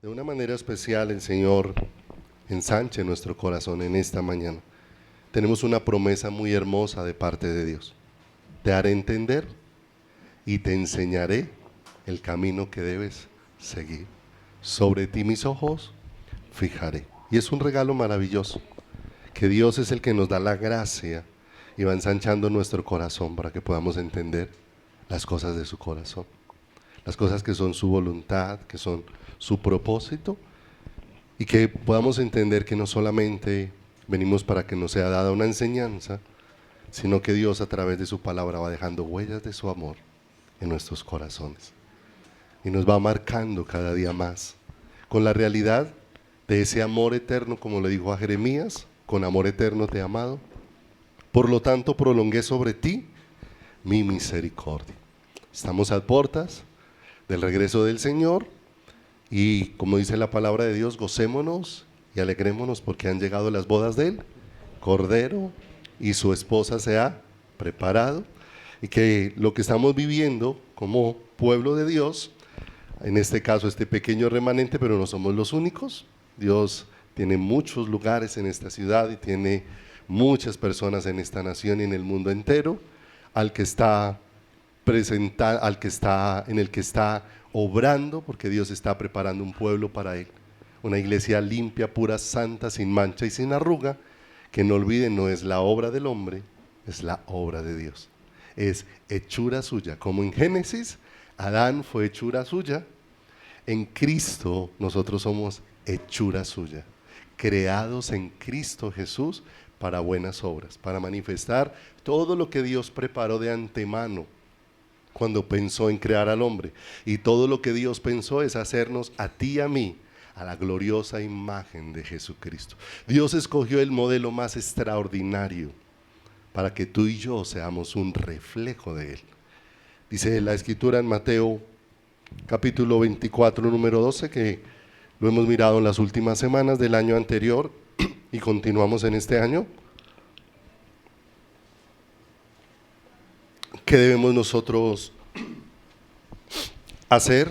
De una manera especial el Señor ensanche nuestro corazón en esta mañana. Tenemos una promesa muy hermosa de parte de Dios. Te haré entender y te enseñaré el camino que debes seguir. Sobre ti mis ojos fijaré. Y es un regalo maravilloso, que Dios es el que nos da la gracia y va ensanchando nuestro corazón para que podamos entender las cosas de su corazón, las cosas que son su voluntad, que son su propósito, y que podamos entender que no solamente venimos para que nos sea dada una enseñanza, sino que Dios a través de su palabra va dejando huellas de su amor en nuestros corazones y nos va marcando cada día más con la realidad de ese amor eterno, como le dijo a Jeremías: con amor eterno te he amado, por lo tanto prolongué sobre ti mi misericordia. Estamos a puertas del regreso del Señor y, como dice la palabra de Dios, gocémonos y alegrémonos porque han llegado las bodas del Cordero y su esposa se ha preparado, y que lo que estamos viviendo como pueblo de Dios, en este caso este pequeño remanente, pero no somos los únicos. Dios tiene muchos lugares en esta ciudad y tiene muchas personas en esta nación y en el mundo entero, al que está en el que está obrando, porque Dios está preparando un pueblo para él, una iglesia limpia, pura, santa, sin mancha y sin arruga, que no olviden, no es la obra del hombre, es la obra de Dios, es hechura suya. Como en Génesis Adán fue hechura suya, en Cristo nosotros somos hechura suya, creados en Cristo Jesús para buenas obras, para manifestar todo lo que Dios preparó de antemano cuando pensó en crear al hombre. Y todo lo que Dios pensó es hacernos a ti y a mí a la gloriosa imagen de Jesucristo. Dios escogió el modelo más extraordinario para que tú y yo seamos un reflejo de él. Dice la escritura en Mateo capítulo 24, número 12, que lo hemos mirado en las últimas semanas del año anterior y continuamos en este año. ¿Qué debemos nosotros hacer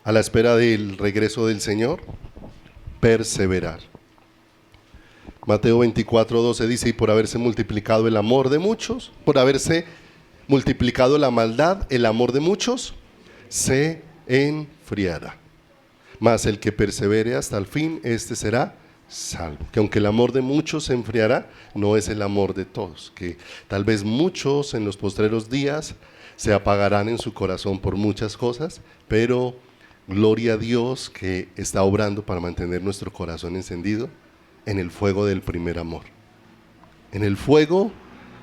a la espera del regreso del Señor? Perseverar. Mateo 24, 12 dice: y por haberse multiplicado el amor de muchos, por haberse multiplicado la maldad, el amor de muchos se enfriará. Mas el que persevere hasta el fin, este será salvo. Que aunque el amor de muchos se enfriará, no es el amor de todos. Que tal vez muchos en los postreros días se apagarán en su corazón por muchas cosas, pero gloria a Dios que está obrando para mantener nuestro corazón encendido en el fuego del primer amor. En el fuego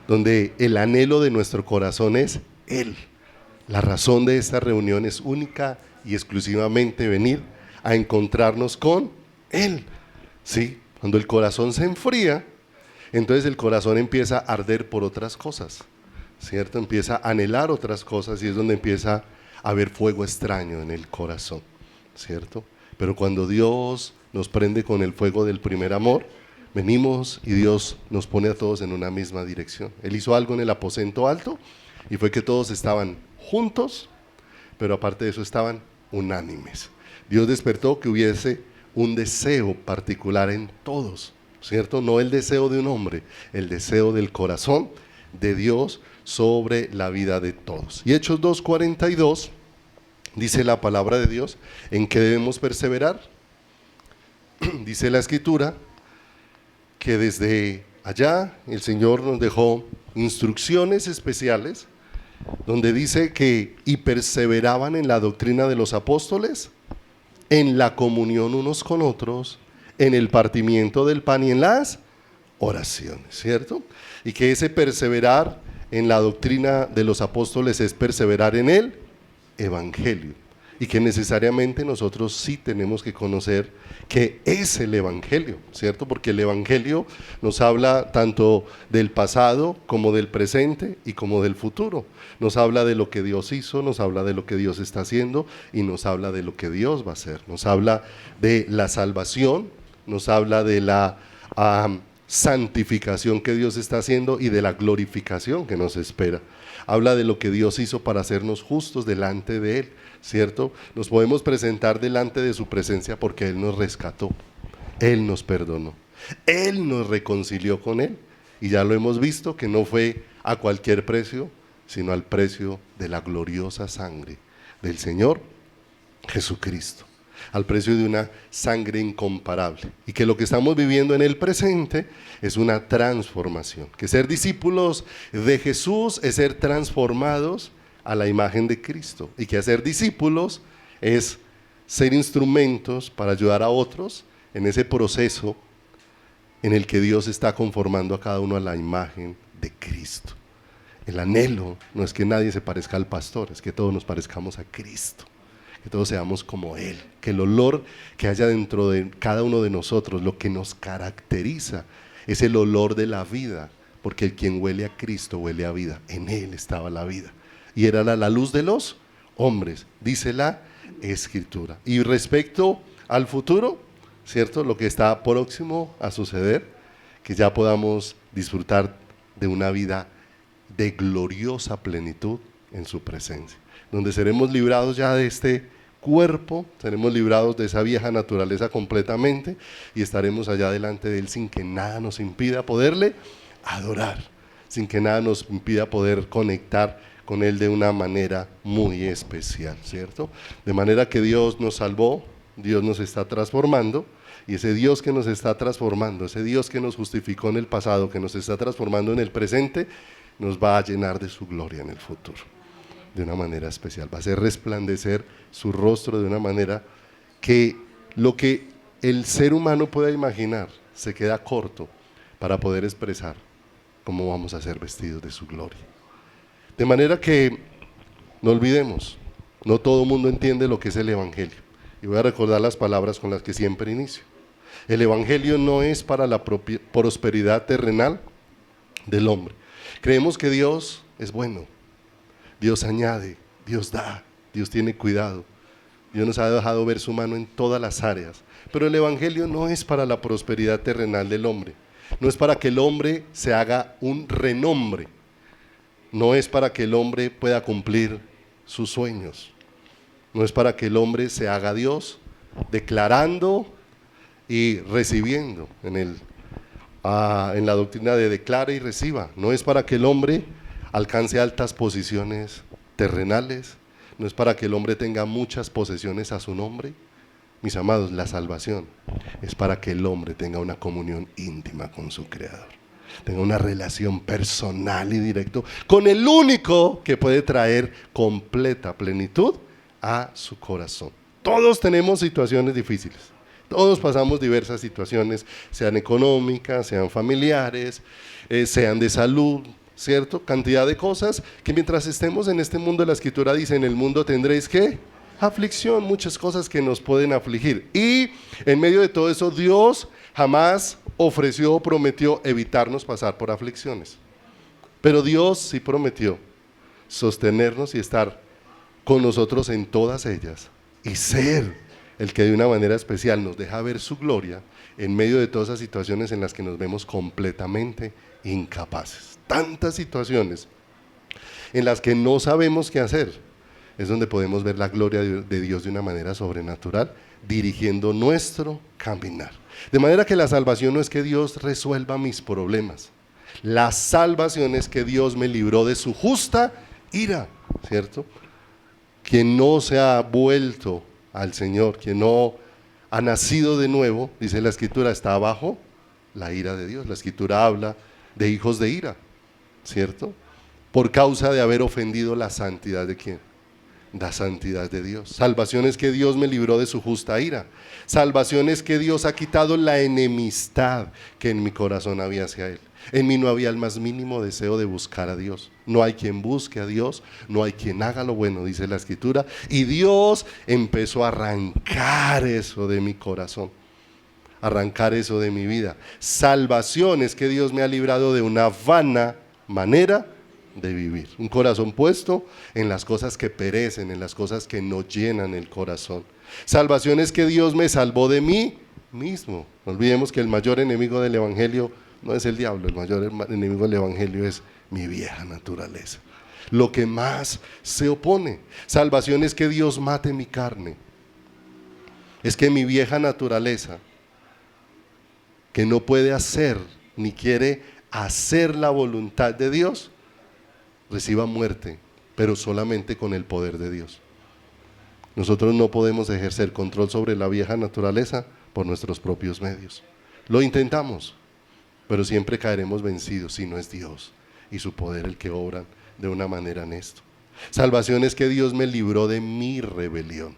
donde el anhelo de nuestro corazón es Él. La razón de esta reunión es única y exclusivamente venir a encontrarnos con Él. ¿Sí? Cuando el corazón se enfría, entonces el corazón empieza a arder por otras cosas, ¿cierto? Empieza a anhelar otras cosas y es donde empieza a haber fuego extraño en el corazón, ¿cierto? Pero cuando Dios nos prende con el fuego del primer amor, venimos y Dios nos pone a todos en una misma dirección. Él hizo algo en el aposento alto y fue que todos estaban juntos, pero aparte de eso estaban unánimes. Dios despertó que hubiese un deseo particular en todos, ¿cierto? No el deseo de un hombre, el deseo del corazón de Dios sobre la vida de todos. Y Hechos 2:42 dice la palabra de Dios en que debemos perseverar. Dice la escritura que desde allá el Señor nos dejó instrucciones especiales donde dice que y perseveraban en la doctrina de los apóstoles, en la comunión unos con otros, en el partimiento del pan y en las oraciones, ¿cierto? Y que ese perseverar en la doctrina de los apóstoles es perseverar en el evangelio, y que necesariamente nosotros sí tenemos que conocer qué es el evangelio, ¿cierto? Porque el evangelio nos habla tanto del pasado como del presente y como del futuro. Nos habla de lo que Dios hizo, nos habla de lo que Dios está haciendo y nos habla de lo que Dios va a hacer. Nos habla de la salvación, nos habla de la santificación que Dios está haciendo y de la glorificación que nos espera. Habla de lo que Dios hizo para hacernos justos delante de Él, ¿cierto? Nos podemos presentar delante de su presencia porque Él nos rescató, Él nos perdonó, Él nos reconcilió con Él. Y ya lo hemos visto que no fue a cualquier precio, sino al precio de la gloriosa sangre del Señor Jesucristo, al precio de una sangre incomparable. Y que lo que estamos viviendo en el presente es una transformación. Que ser discípulos de Jesús es ser transformados a la imagen de Cristo. Y que hacer discípulos es ser instrumentos para ayudar a otros en ese proceso en el que Dios está conformando a cada uno a la imagen de Cristo. El anhelo no es que nadie se parezca al pastor, es que todos nos parezcamos a Cristo, que todos seamos como Él, que el olor que haya dentro de cada uno de nosotros, lo que nos caracteriza, es el olor de la vida, porque el quien huele a Cristo huele a vida, en Él estaba la vida, y era la luz de los hombres, dice la Escritura. Y respecto al futuro, ¿cierto? Lo que está próximo a suceder, que ya podamos disfrutar de una vida de gloriosa plenitud en su presencia, donde seremos librados ya de este cuerpo, seremos librados de esa vieja naturaleza completamente y estaremos allá delante de Él sin que nada nos impida poderle adorar, sin que nada nos impida poder conectar con Él de una manera muy especial, ¿cierto? De manera que Dios nos salvó, Dios nos está transformando, y ese Dios que nos está transformando, ese Dios que nos justificó en el pasado, que nos está transformando en el presente, nos va a llenar de su gloria en el futuro, de una manera especial. Va a hacer resplandecer su rostro de una manera que lo que el ser humano pueda imaginar se queda corto para poder expresar cómo vamos a ser vestidos de su gloria. De manera que no olvidemos, no todo el mundo entiende lo que es el Evangelio. Y voy a recordar las palabras con las que siempre inicio. El Evangelio no es para la prosperidad terrenal del hombre. Creemos que Dios es bueno, Dios añade, Dios da, Dios tiene cuidado. Dios nos ha dejado ver su mano en todas las áreas. Pero el Evangelio no es para la prosperidad terrenal del hombre. No es para que el hombre se haga un renombre. No es para que el hombre pueda cumplir sus sueños. No es para que el hombre se haga Dios, declarando y recibiendo en la doctrina de declara y reciba. No es para que el hombre alcance altas posiciones terrenales, no es para que el hombre tenga muchas posesiones a su nombre. Mis amados, la salvación es para que el hombre tenga una comunión íntima con su Creador, tenga una relación personal y directa con el único que puede traer completa plenitud a su corazón. Todos tenemos situaciones difíciles, todos pasamos diversas situaciones, sean económicas, sean familiares, sean de salud, ¿cierto? Cantidad de cosas que mientras estemos en este mundo, la Escritura dice, en el mundo tendréis ¿qué? Aflicción, muchas cosas que nos pueden afligir. Y en medio de todo eso, Dios jamás ofreció o prometió evitarnos pasar por aflicciones. Pero Dios sí prometió sostenernos y estar con nosotros en todas ellas y ser el que de una manera especial nos deja ver su gloria en medio de todas esas situaciones en las que nos vemos completamente incapaces. Tantas situaciones en las que no sabemos qué hacer, es donde podemos ver la gloria de Dios de una manera sobrenatural, dirigiendo nuestro caminar. De manera que la salvación no es que Dios resuelva mis problemas, la salvación es que Dios me libró de su justa ira, ¿cierto? Quien no se ha vuelto al Señor, quien no ha nacido de nuevo, dice la Escritura, está bajo la ira de Dios. La Escritura habla de hijos de ira, ¿cierto? Por causa de haber ofendido la santidad de ¿quién? La santidad de Dios. Salvación es que Dios me libró de su justa ira. Salvación es que Dios ha quitado la enemistad que en mi corazón había hacia Él. En mí no había el más mínimo deseo de buscar a Dios. No hay quien busque a Dios, no hay quien haga lo bueno, dice la Escritura. Y Dios empezó a arrancar eso de mi corazón, arrancar eso de mi vida. Salvación es que Dios me ha librado de una vana manera de vivir. Un corazón puesto en las cosas que perecen, en las cosas que no llenan el corazón. Salvación es que Dios me salvó de mí mismo. No olvidemos que el mayor enemigo del Evangelio No es el diablo, el mayor enemigo del evangelio es mi vieja naturaleza. Lo que más se opone. Salvación es que Dios mate mi carne. Es que mi vieja naturaleza, que no puede hacer ni quiere hacer la voluntad de Dios, reciba muerte, pero solamente con el poder de Dios. Nosotros no podemos ejercer control sobre la vieja naturaleza por nuestros propios medios. Lo intentamos, pero siempre caeremos vencidos si no es Dios y su poder el que obran de una manera en esto. Salvación es que Dios me libró de mi rebelión,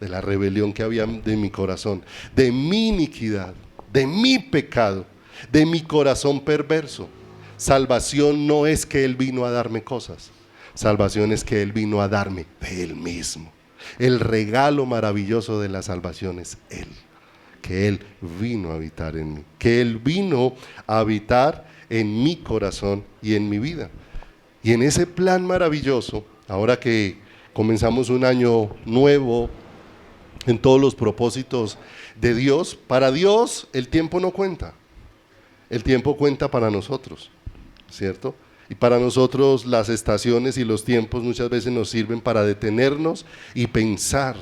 de la rebelión que había de mi corazón, de mi iniquidad, de mi pecado, de mi corazón perverso. Salvación no es que Él vino a darme cosas, salvación es que Él vino a darme de Él mismo. El regalo maravilloso de la salvación es Él, que Él vino a habitar en mí, que Él vino a habitar en mi corazón y en mi vida. Y en ese plan maravilloso, ahora que comenzamos un año nuevo, en todos los propósitos de Dios, para Dios el tiempo no cuenta, el tiempo cuenta para nosotros, ¿cierto? Y para nosotros las estaciones y los tiempos muchas veces nos sirven para detenernos y pensar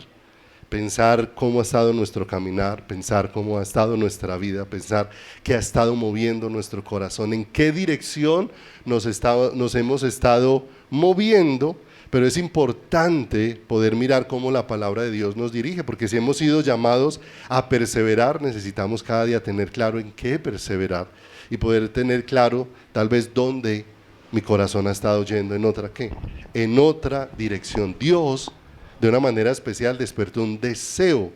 cómo ha estado nuestro caminar, pensar cómo ha estado nuestra vida, pensar qué ha estado moviendo nuestro corazón, en qué dirección nos hemos estado moviendo. Pero es importante poder mirar cómo la palabra de Dios nos dirige, porque si hemos sido llamados a perseverar, necesitamos cada día tener claro en qué perseverar y poder tener claro tal vez dónde mi corazón ha estado yendo, en otra ¿qué? En otra dirección. Dios, de una manera especial, despertó un deseo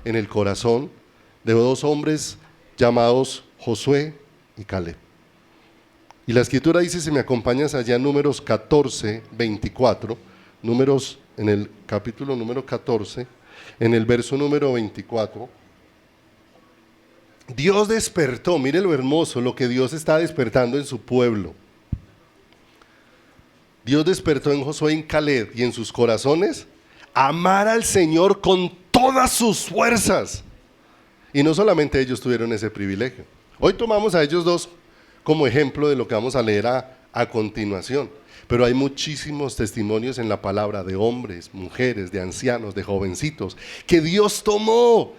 en el corazón de dos hombres llamados Josué y Caleb. Y la escritura dice, si me acompañas allá en Números 14, 24, Números en el capítulo número 14, en el verso número 24, Dios despertó, mire lo hermoso, lo que Dios está despertando en su pueblo. Dios despertó en Josué y en Caleb y en sus corazones amar al Señor con todas sus fuerzas. Y no solamente ellos tuvieron ese privilegio. Hoy tomamos a ellos dos como ejemplo de lo que vamos a leer a continuación. Pero hay muchísimos testimonios en la palabra de hombres, mujeres, de ancianos, de jovencitos, que Dios tomó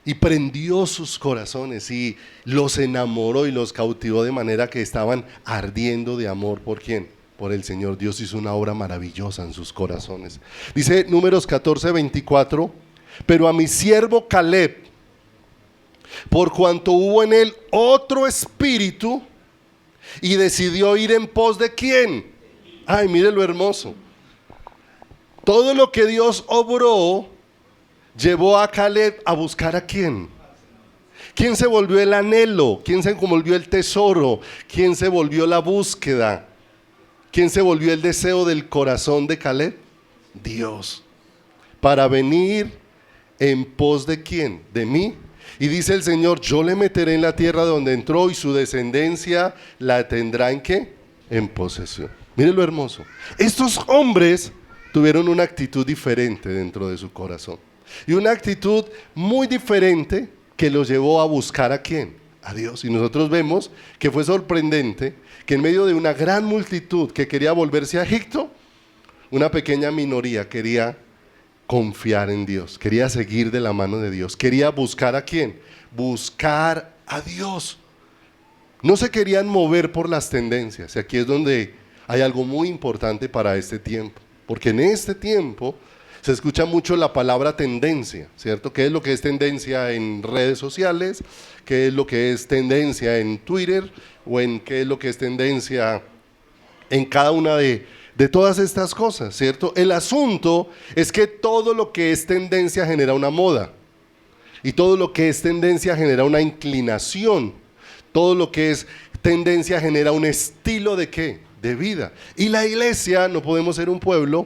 y prendió sus corazones y los enamoró y los cautivó de manera que estaban ardiendo de amor. ¿Por quién? Por el Señor. Dios hizo una obra maravillosa en sus corazones. Dice Números 14, 24, pero a mi siervo Caleb, por cuanto hubo en él otro espíritu y decidió ir en pos de ¿quién? Ay, mire lo hermoso. Todo lo que Dios obró llevó a Caleb a buscar ¿a quién? ¿Quién se volvió el anhelo? ¿Quién se volvió el tesoro? ¿Quién se volvió la búsqueda? ¿Quién se volvió el deseo del corazón de Caleb? Dios. Para venir en pos de ¿quién? De mí. Y dice el Señor, yo le meteré en la tierra donde entró y su descendencia la tendrá ¿en qué? En posesión. Mire lo hermoso. Estos hombres tuvieron una actitud diferente dentro de su corazón. Y una actitud muy diferente que los llevó a buscar ¿a quién? A Dios. Y nosotros vemos que fue sorprendente que en medio de una gran multitud que quería volverse a Egipto, una pequeña minoría quería confiar en Dios, quería seguir de la mano de Dios, quería buscar ¿a quién? Buscar a Dios. No se querían mover por las tendencias. Y aquí es donde hay algo muy importante para este tiempo, porque en este tiempo se escucha mucho la palabra tendencia, ¿cierto? ¿Qué es lo que es tendencia en redes sociales? ¿Qué es lo que es tendencia en Twitter? ¿O en qué es lo que es tendencia en cada una de todas estas cosas, ¿cierto? El asunto es que todo lo que es tendencia genera una moda. Y todo lo que es tendencia genera una inclinación. Todo lo que es tendencia genera un estilo de ¿qué? De vida. Y la iglesia no podemos ser un pueblo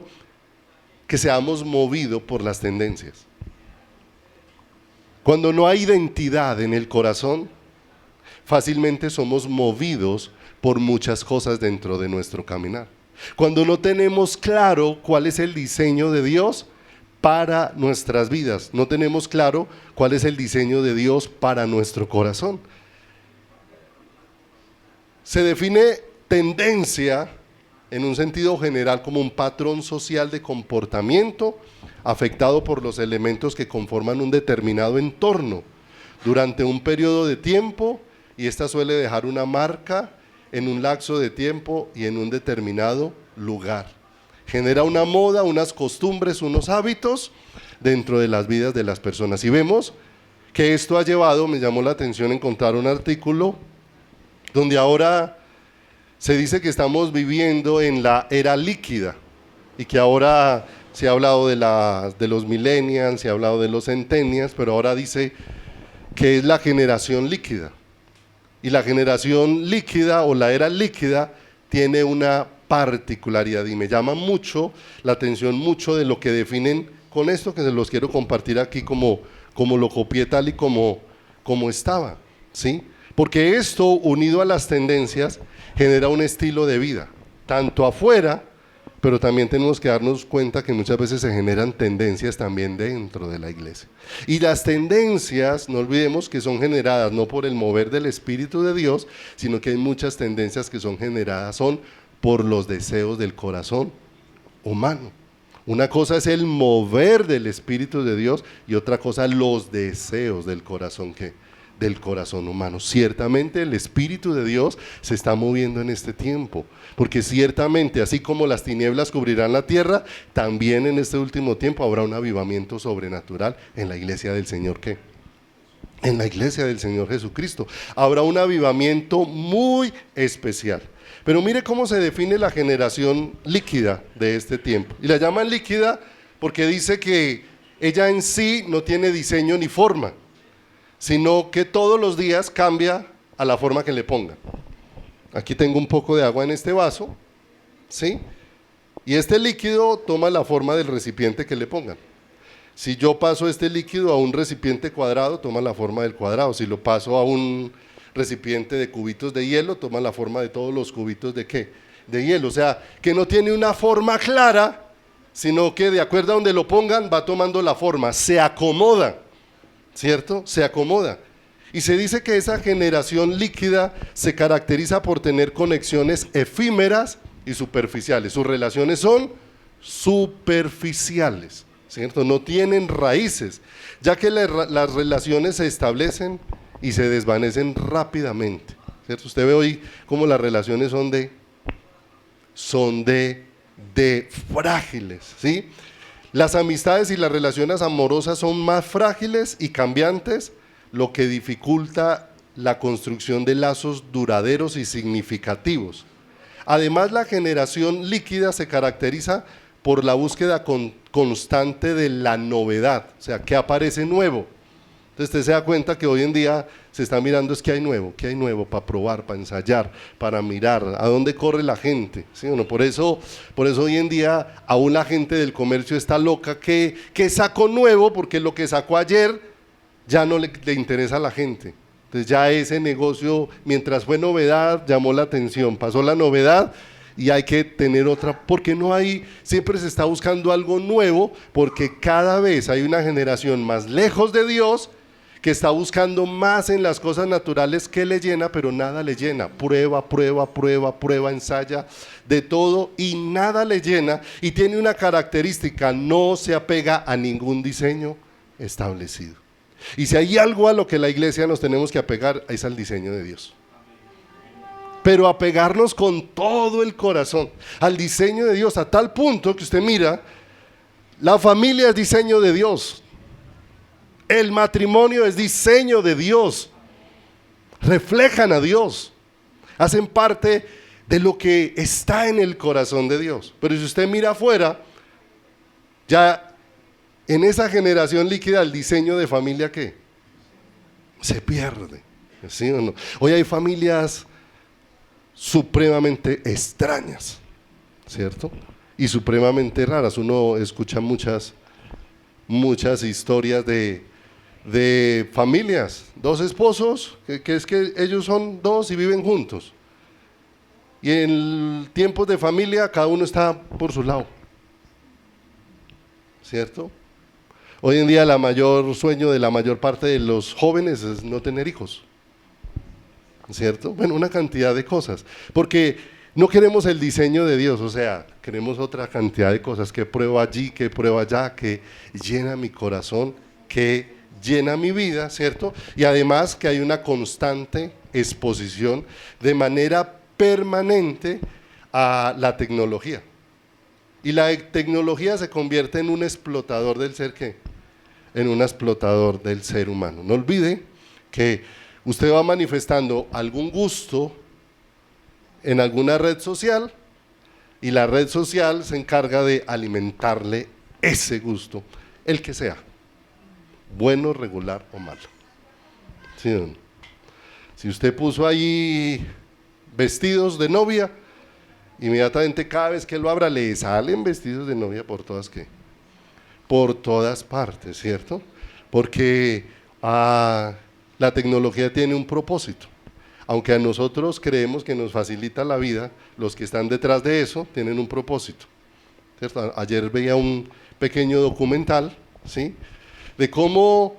que seamos movidos por las tendencias. Cuando no hay identidad en el corazón, fácilmente somos movidos por muchas cosas dentro de nuestro caminar. Cuando no tenemos claro cuál es el diseño de Dios para nuestras vidas, no tenemos claro cuál es el diseño de Dios para nuestro corazón. Se define tendencia en un sentido general como un patrón social de comportamiento afectado por los elementos que conforman un determinado entorno durante un periodo de tiempo, y esta suele dejar una marca en un lapso de tiempo y en un determinado lugar. Genera una moda, unas costumbres, unos hábitos dentro de las vidas de las personas. Y vemos que esto ha llevado, me llamó la atención encontrar un artículo donde ahora se dice que estamos viviendo en la era líquida y que ahora se ha hablado de los millennials, se ha hablado de los centennials, pero ahora dice que es la generación líquida. Y la generación líquida o la era líquida tiene una particularidad y me llama mucho la atención, mucho de lo que definen con esto, que se los quiero compartir aquí como lo copié tal y como estaba, ¿sí? Porque esto, unido a las tendencias, genera un estilo de vida, tanto afuera, pero también tenemos que darnos cuenta que muchas veces se generan tendencias también dentro de la iglesia. Y las tendencias, no olvidemos que son generadas no por el mover del Espíritu de Dios, sino que hay muchas tendencias que son generadas por los deseos del corazón humano. Una cosa es el mover del Espíritu de Dios y otra cosa los deseos del corazón humano. Ciertamente el Espíritu de Dios se está moviendo en este tiempo, porque ciertamente así como las tinieblas cubrirán la tierra, también en este último tiempo habrá un avivamiento sobrenatural en la iglesia del Señor. ¿Qué? En la iglesia del Señor Jesucristo habrá un avivamiento muy especial. Pero mire cómo se define la generación líquida de este tiempo. Y la llaman líquida porque dice que ella en sí no tiene diseño ni forma, sino que todos los días cambia a la forma que le pongan. Aquí tengo un poco de agua en este vaso, ¿sí? Y este líquido toma la forma del recipiente que le pongan. Si yo paso este líquido a un recipiente cuadrado, toma la forma del cuadrado. Si lo paso a un recipiente de cubitos de hielo, toma la forma de todos los cubitos de ¿qué? De hielo. O sea, que no tiene una forma clara, sino que de acuerdo a donde lo pongan va tomando la forma, se acomoda, ¿cierto? Se acomoda. Y se dice que esa generación líquida se caracteriza por tener conexiones efímeras y superficiales. Sus relaciones son superficiales, ¿cierto? No tienen raíces, ya que las relaciones se establecen y se desvanecen rápidamente, ¿cierto? Usted ve hoy cómo las relaciones son de frágiles, ¿sí? Las amistades y las relaciones amorosas son más frágiles y cambiantes, lo que dificulta la construcción de lazos duraderos y significativos. Además, la generación líquida se caracteriza por la búsqueda constante de la novedad, o sea, ¿qué aparece nuevo? Entonces usted se da cuenta que hoy en día se está mirando es qué hay nuevo para probar, para ensayar, para mirar, a dónde corre la gente, ¿sí o no? Por eso hoy en día aún la gente del comercio está loca, que sacó nuevo, porque lo que sacó ayer ya no le interesa a la gente. Entonces ya ese negocio, mientras fue novedad, llamó la atención, pasó la novedad y hay que tener otra, porque no hay, siempre se está buscando algo nuevo, porque cada vez hay una generación más lejos de Dios, que está buscando más en las cosas naturales que le llena, pero nada le llena. Prueba, ensaya de todo y nada le llena. Y tiene una característica, no se apega a ningún diseño establecido. Y si hay algo a lo que la iglesia nos tenemos que apegar, es al diseño de Dios. Pero apegarnos con todo el corazón al diseño de Dios, a tal punto que usted mira, la familia es diseño de Dios. El matrimonio es diseño de Dios, reflejan a Dios, hacen parte de lo que está en el corazón de Dios. Pero si usted mira afuera, ya en esa generación líquida el diseño de familia ¿qué? Se pierde, ¿sí o no? Hoy hay familias supremamente extrañas, ¿cierto? Y supremamente raras. Uno escucha muchas historias de familias, dos esposos, que es que ellos son dos y viven juntos. Y en tiempos de familia cada uno está por su lado, ¿cierto? Hoy en día el mayor sueño de la mayor parte de los jóvenes es no tener hijos. ¿cierto? Bueno, una cantidad de cosas, porque no queremos el diseño de Dios, o sea, queremos otra cantidad de cosas, que pruebo allí, que pruebo allá, que llena mi corazón, que llena mi vida, ¿cierto? Y además que hay una constante exposición de manera permanente a la tecnología. Y la tecnología se convierte en un explotador del ser, ¿qué? En un explotador del ser humano. No olvide que usted va manifestando algún gusto en alguna red social y la red social se encarga de alimentarle ese gusto, el que sea, bueno, regular o malo. ¿Sí o no? Si usted puso ahí vestidos de novia, inmediatamente cada vez que lo abra le salen vestidos de novia por todas, ¿qué? Por todas partes, ¿cierto? Porque la tecnología tiene un propósito. Aunque a nosotros creemos que nos facilita la vida, los que están detrás de eso tienen un propósito, ¿cierto? Ayer veía un pequeño documental, ¿sí?, de cómo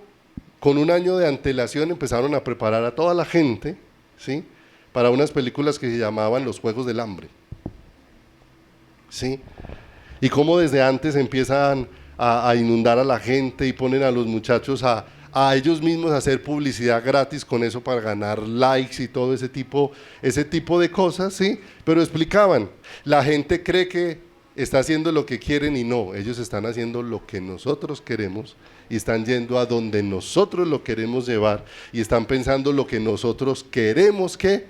con un año de antelación empezaron a preparar a toda la gente, ¿sí?, para unas películas que se llamaban Los Juegos del Hambre, ¿sí? Y cómo desde antes empiezan a inundar a la gente y ponen a los muchachos a ellos mismos a hacer publicidad gratis con eso para ganar likes y todo ese tipo de cosas, ¿sí? Pero explicaban, la gente cree que está haciendo lo que quieren y no, ellos están haciendo lo que nosotros queremos y están yendo a donde nosotros lo queremos llevar y están pensando lo que nosotros queremos que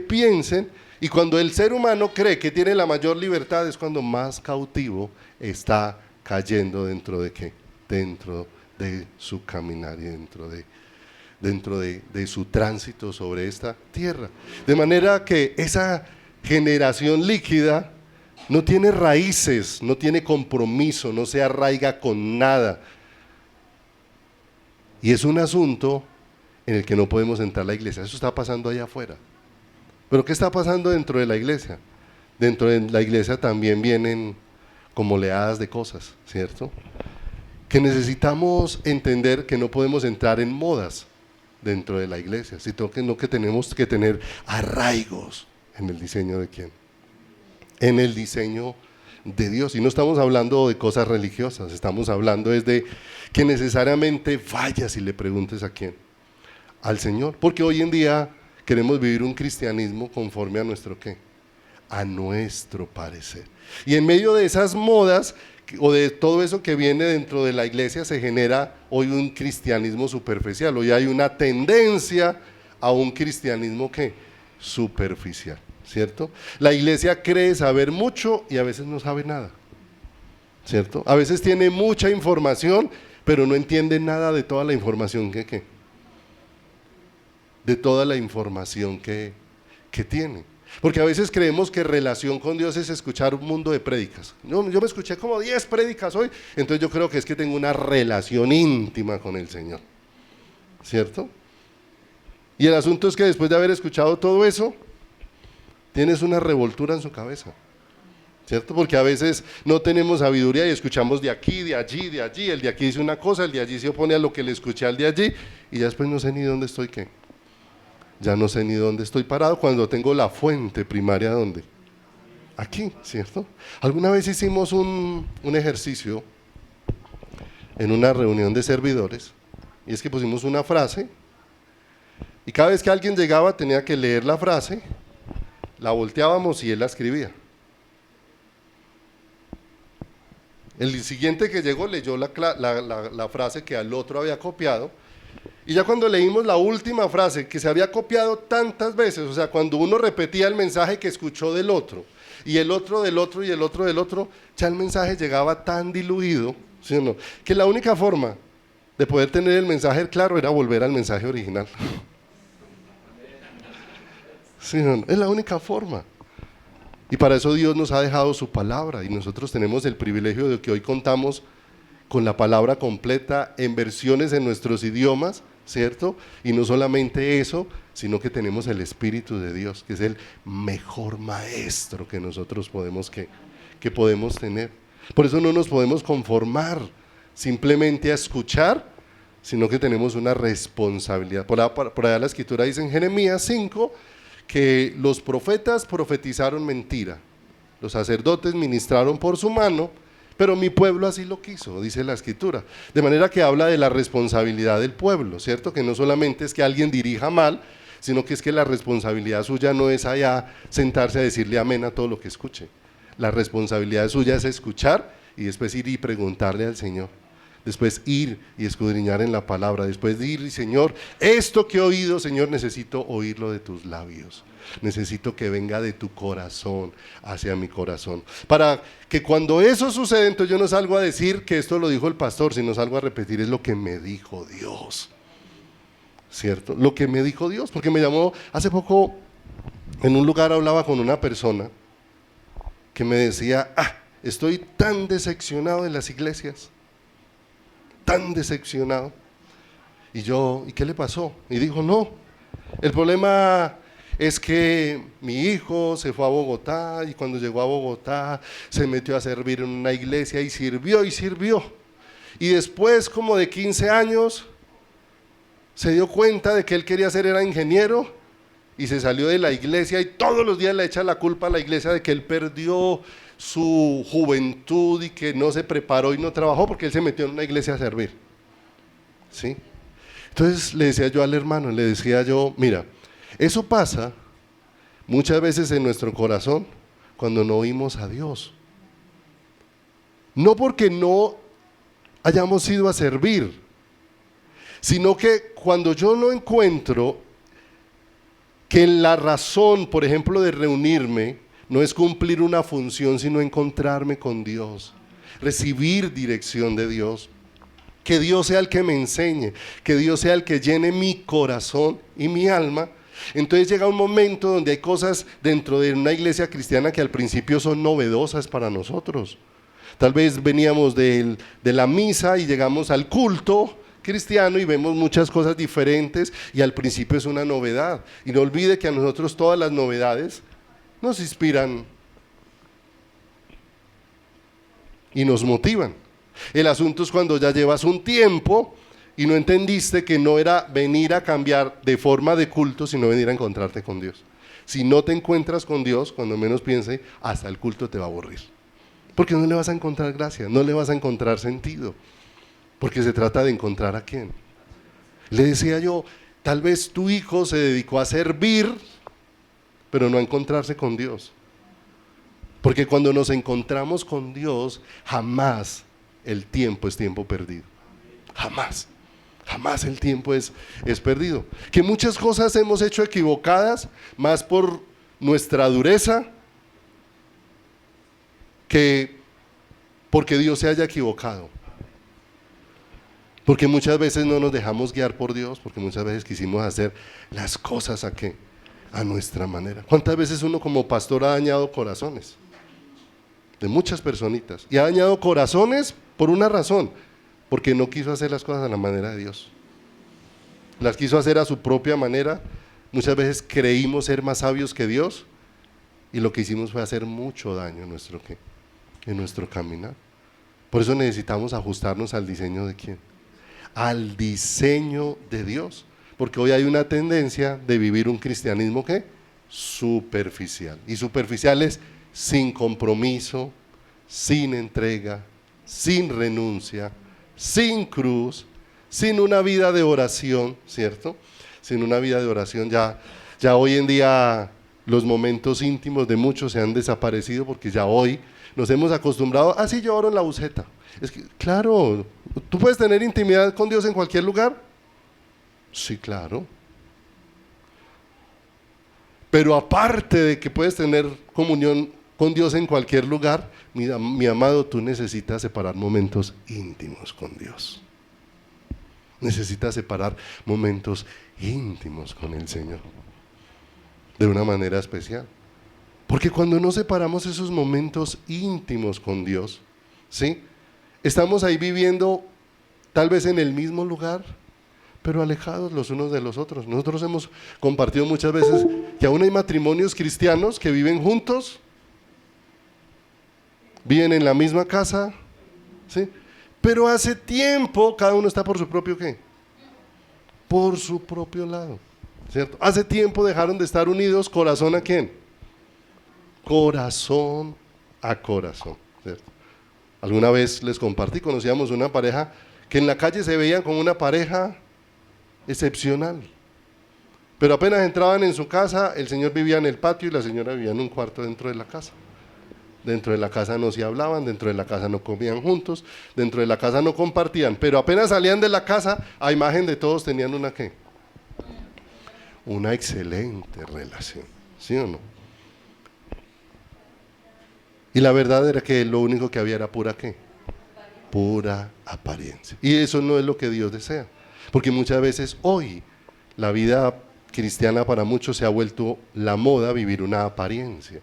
piensen. Y cuando el ser humano cree que tiene la mayor libertad es cuando más cautivo está cayendo dentro de ¿qué? Dentro de su caminar y dentro de su tránsito sobre esta tierra. De manera que esa generación líquida no tiene raíces, no tiene compromiso, no se arraiga con nada. Y es un asunto en el que no podemos entrar a la iglesia. Eso está pasando allá afuera. Pero ¿qué está pasando dentro de la iglesia? Dentro de la iglesia también vienen como oleadas de cosas, ¿cierto? Que necesitamos entender que no podemos entrar en modas dentro de la iglesia, sino que tenemos que tener arraigos en el diseño de ¿quién? En el diseño de Dios. Y no estamos hablando de cosas religiosas, estamos hablando de que necesariamente vayas y le preguntes a ¿quién? Al Señor, porque hoy en día queremos vivir un cristianismo conforme a nuestro ¿qué? A nuestro parecer. Y en medio de esas modas o de todo eso que viene dentro de la iglesia se genera hoy un cristianismo superficial. Hoy hay una tendencia a un cristianismo ¿qué? Superficial, ¿cierto? La iglesia cree saber mucho y a veces no sabe nada, ¿cierto? A veces tiene mucha información, pero no entiende nada de toda la información de toda la información que tiene. Porque a veces creemos que relación con Dios es escuchar un mundo de prédicas. Yo me escuché como 10 prédicas hoy, entonces yo creo que es que tengo una relación íntima con el Señor, ¿cierto? Y el asunto es que después de haber escuchado todo eso, tienes una revoltura en su cabeza, ¿cierto? Porque a veces no tenemos sabiduría y escuchamos de aquí, de allí, de allí, el de aquí dice una cosa, el de allí se opone a lo que le escuché al de allí, y ya después no sé ni dónde estoy, ¿qué? Ya no sé ni dónde estoy parado cuando tengo la fuente primaria, ¿dónde? Aquí, ¿cierto? Alguna vez hicimos un ejercicio en una reunión de servidores, y es que pusimos una frase, y cada vez que alguien llegaba tenía que leer la frase, la volteábamos y él la escribía. El siguiente que llegó leyó la frase que al otro había copiado, y ya cuando leímos la última frase que se había copiado tantas veces, o sea, cuando uno repetía el mensaje que escuchó del otro, y el otro del otro, y el otro del otro, ya el mensaje llegaba tan diluido, ¿sí o no?, que la única forma de poder tener el mensaje claro era volver al mensaje original. ¿Sí o no? Es la única forma. Y para eso Dios nos ha dejado su palabra, y nosotros tenemos el privilegio de que hoy contamos con la palabra completa en versiones en nuestros idiomas, ¿cierto? Y no solamente eso, sino que tenemos el Espíritu de Dios, que es el mejor maestro que nosotros podemos tener. Por eso no nos podemos conformar simplemente a escuchar sino que tenemos una responsabilidad. Por allá la escritura dice en Jeremías 5 que los profetas profetizaron mentira, los sacerdotes ministraron por su mano, pero mi pueblo así lo quiso, dice la escritura. De manera que habla de la responsabilidad del pueblo, ¿cierto? Que no solamente es que alguien dirija mal, sino que es que la responsabilidad suya no es allá sentarse a decirle amén a todo lo que escuche. La responsabilidad suya es escuchar y después ir y preguntarle al Señor. Después ir y escudriñar en la palabra, después de ir y Señor, esto que he oído, Señor, necesito oírlo de tus labios, necesito que venga de tu corazón hacia mi corazón, para que cuando eso sucede, entonces yo no salgo a decir que esto lo dijo el pastor, sino salgo a repetir es lo que me dijo Dios, ¿cierto? Lo que me dijo Dios, porque me llamó hace poco, en un lugar hablaba con una persona que me decía, estoy tan decepcionado de las iglesias, tan decepcionado. Y yo, ¿y qué le pasó? Y dijo, no, el problema es que mi hijo se fue a Bogotá y cuando llegó a Bogotá se metió a servir en una iglesia y sirvió y sirvió. Y después, como de 15 años, se dio cuenta de que él quería ser era ingeniero y se salió de la iglesia y todos los días le echa la culpa a la iglesia de que él perdió su juventud y que no se preparó y no trabajó porque él se metió en una iglesia a servir, ¿sí? Entonces le decía yo al hermano, le decía yo, mira, eso pasa muchas veces en nuestro corazón cuando no oímos a Dios, no porque no hayamos ido a servir, sino que cuando yo no encuentro que la razón, por ejemplo, de reunirme no es cumplir una función, sino encontrarme con Dios, recibir dirección de Dios, que Dios sea el que me enseñe, que Dios sea el que llene mi corazón y mi alma. Entonces llega un momento donde hay cosas dentro de una iglesia cristiana que al principio son novedosas para nosotros. Tal vez veníamos de la misa y llegamos al culto cristiano y vemos muchas cosas diferentes y al principio es una novedad. Y no olvide que a nosotros todas las novedades nos inspiran y nos motivan. El asunto es cuando ya llevas un tiempo y no entendiste que no era venir a cambiar de forma de culto, sino venir a encontrarte con Dios. Si no te encuentras con Dios, cuando menos piense, hasta el culto te va a aburrir. Porque no le vas a encontrar gracia, no le vas a encontrar sentido. Porque se trata de encontrar a quién. Le decía yo, tal vez tu hijo se dedicó a servir, pero no a encontrarse con Dios. Porque cuando nos encontramos con Dios, jamás el tiempo es tiempo perdido. Jamás. Jamás el tiempo es perdido. Que muchas cosas hemos hecho equivocadas, más por nuestra dureza, que porque Dios se haya equivocado. Porque muchas veces no nos dejamos guiar por Dios, porque muchas veces quisimos hacer las cosas a nuestra manera. ¿Cuántas veces uno como pastor ha dañado corazones? De muchas personitas. Y ha dañado corazones por una razón, porque no quiso hacer las cosas a la manera de Dios. Las quiso hacer a su propia manera. Muchas veces creímos ser más sabios que Dios y lo que hicimos fue hacer mucho daño en nuestro caminar. Por eso necesitamos ajustarnos al diseño de ¿quién? Al diseño de Dios. Porque hoy hay una tendencia de vivir un cristianismo ¿qué? Superficial. Y superficial es sin compromiso, sin entrega, sin renuncia, sin cruz, sin una vida de oración, ¿cierto? Sin una vida de oración. Ya hoy en día los momentos íntimos de muchos se han desaparecido porque ya hoy nos hemos acostumbrado, sí, yo oro en la buseta. Es que, claro, ¿tú puedes tener intimidad con Dios en cualquier lugar? Sí, claro. Pero aparte de que puedes tener comunión con Dios en cualquier lugar, mi amado, tú necesitas separar momentos íntimos con Dios. Necesitas separar momentos íntimos con el Señor, de una manera especial. Porque cuando no separamos esos momentos íntimos con Dios, ¿sí? Estamos ahí viviendo tal vez en el mismo lugar, pero alejados los unos de los otros. Nosotros hemos compartido muchas veces que aún hay matrimonios cristianos que viven juntos, viven en la misma casa, ¿sí? Pero hace tiempo cada uno está por su propio ¿qué? por su propio lado, ¿cierto? Hace tiempo dejaron de estar unidos, ¿corazón a quién? Corazón a corazón, ¿cierto? Alguna vez les compartí, conocíamos una pareja que en la calle se veían como una pareja excepcional, pero apenas entraban en su casa, el señor vivía en el patio y la señora vivía en un cuarto dentro de la casa. Dentro de la casa no se hablaban, dentro de la casa no comían juntos, dentro de la casa no compartían, pero apenas salían de la casa, a imagen de todos tenían una ¿qué? Una excelente relación, ¿sí o no? Y la verdad era que lo único que había era pura ¿qué? Pura apariencia. Y eso no es lo que Dios desea, porque muchas veces hoy la vida cristiana para muchos se ha vuelto la moda vivir una apariencia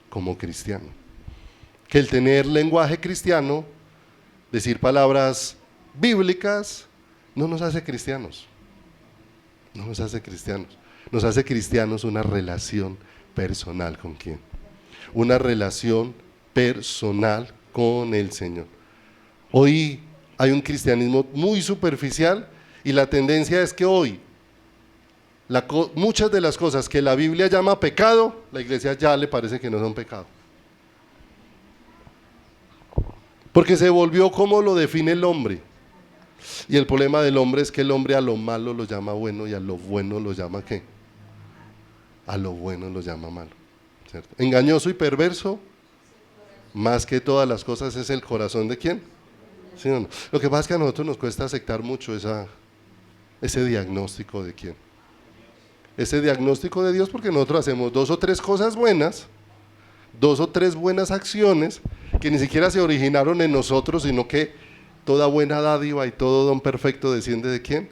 como cristiano. Que el tener lenguaje cristiano, decir palabras bíblicas, no nos hace cristianos. No nos hace cristianos. Nos hace cristianos una relación personal con quién. Una relación personal con el Señor. Hoy hay un cristianismo muy superficial y la tendencia es que hoy muchas de las cosas que la Biblia llama pecado, la iglesia ya le parece que no son pecado. Porque se volvió como lo define el hombre. Y el problema del hombre es que el hombre a lo malo lo llama bueno y a lo bueno lo llama ¿qué? A lo bueno lo llama malo, ¿cierto? Engañoso y perverso, más que todas las cosas, es el corazón ¿de quién? ¿Sí o no? Lo que pasa es que a nosotros nos cuesta aceptar mucho ese diagnóstico de quién. Ese diagnóstico de Dios, porque nosotros hacemos 2 o 3 cosas buenas, 2 o 3 buenas acciones que ni siquiera se originaron en nosotros, sino que toda buena dádiva y todo don perfecto desciende ¿de quién?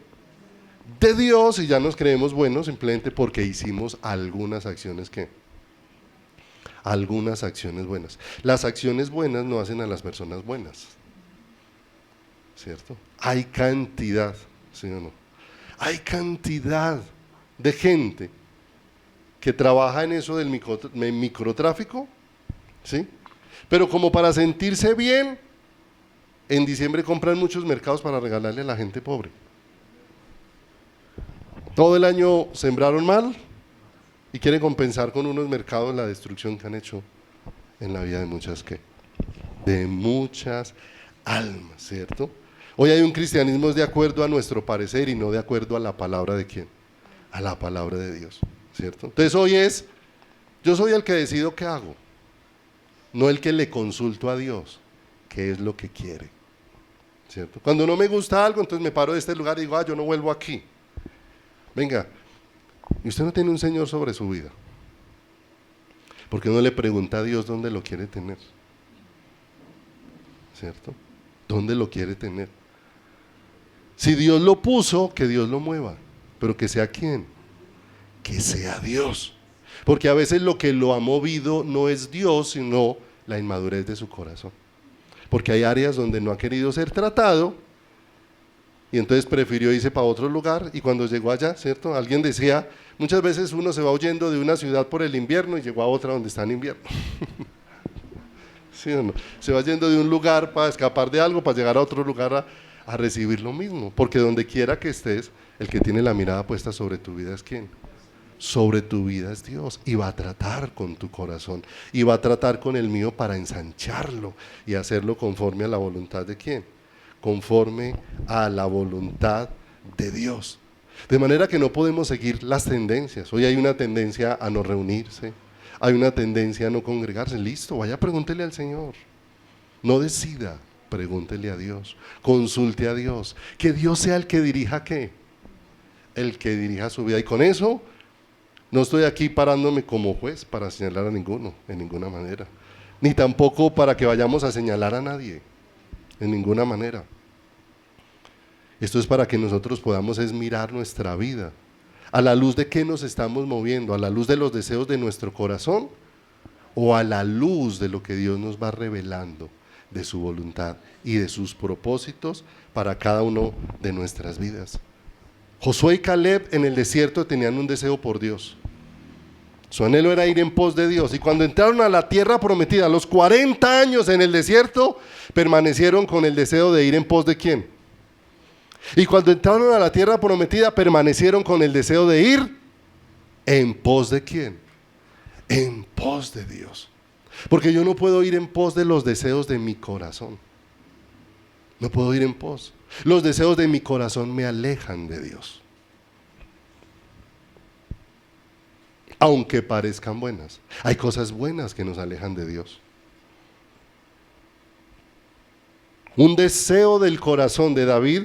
De Dios, y ya nos creemos buenos simplemente porque hicimos algunas acciones ¿qué? Algunas acciones buenas. Las acciones buenas no hacen a las personas buenas, ¿cierto? Hay cantidad, ¿sí o no? Hay cantidad de gente que trabaja en eso del microtráfico, ¿sí? Pero como para sentirse bien, en diciembre compran muchos mercados para regalarle a la gente pobre. Todo el año sembraron mal y quieren compensar con unos mercados la destrucción que han hecho en la vida de muchas ¿qué? De muchas almas, ¿cierto? Hoy hay un cristianismo de acuerdo a nuestro parecer y no de acuerdo a la palabra de quién, a la palabra de Dios, ¿cierto? Entonces hoy yo soy el que decido qué hago, no el que le consulto a Dios qué es lo que quiere, ¿cierto? Cuando no me gusta algo, entonces me paro de este lugar y digo, yo no vuelvo aquí. Venga, y usted no tiene un Señor sobre su vida, ¿por qué no le pregunta a Dios dónde lo quiere tener? ¿Cierto? ¿Dónde lo quiere tener? Si Dios lo puso, que Dios lo mueva, pero que sea ¿quién? Que sea Dios. Porque a veces lo que lo ha movido no es Dios, sino la inmadurez de su corazón. Porque hay áreas donde no ha querido ser tratado y entonces prefirió irse para otro lugar, y cuando llegó allá, ¿cierto? Alguien decía, muchas veces uno se va huyendo de una ciudad por el invierno y llegó a otra donde está en invierno. ¿Sí o no? Se va yendo de un lugar para escapar de algo, para llegar a otro lugar a recibir lo mismo, porque donde quiera que estés, el que tiene la mirada puesta sobre tu vida es ¿quién? Sobre tu vida es Dios, y va a tratar con tu corazón, y va a tratar con el mío para ensancharlo y hacerlo conforme a la voluntad de ¿quién? Conforme a la voluntad de Dios. De manera que no podemos seguir las tendencias. Hoy hay una tendencia a no reunirse, hay una tendencia a no congregarse. Listo, vaya, pregúntele al Señor. No decida, pregúntele a Dios, consulte a Dios, que Dios sea el que dirija ¿qué? El que dirija su vida. Y con eso no estoy aquí parándome como juez para señalar a ninguno, en ninguna manera, ni tampoco para que vayamos a señalar a nadie, en ninguna manera. Esto es para que nosotros podamos mirar nuestra vida a la luz de qué nos estamos moviendo, a la luz de los deseos de nuestro corazón o a la luz de lo que Dios nos va revelando de su voluntad y de sus propósitos para cada uno de nuestras vidas. Josué y Caleb en el desierto tenían un deseo por Dios. Su anhelo era ir en pos de Dios, y cuando entraron a la tierra prometida, a los 40 años en el desierto, permanecieron con el deseo de ir en pos de ¿quién? Y cuando entraron a la tierra prometida, permanecieron con el deseo de ir en pos de ¿quién? En pos de Dios. Porque yo no puedo ir en pos de los deseos de mi corazón. No puedo ir en pos. Los deseos de mi corazón me alejan de Dios. Aunque parezcan buenas. Hay cosas buenas que nos alejan de Dios. Un deseo del corazón de David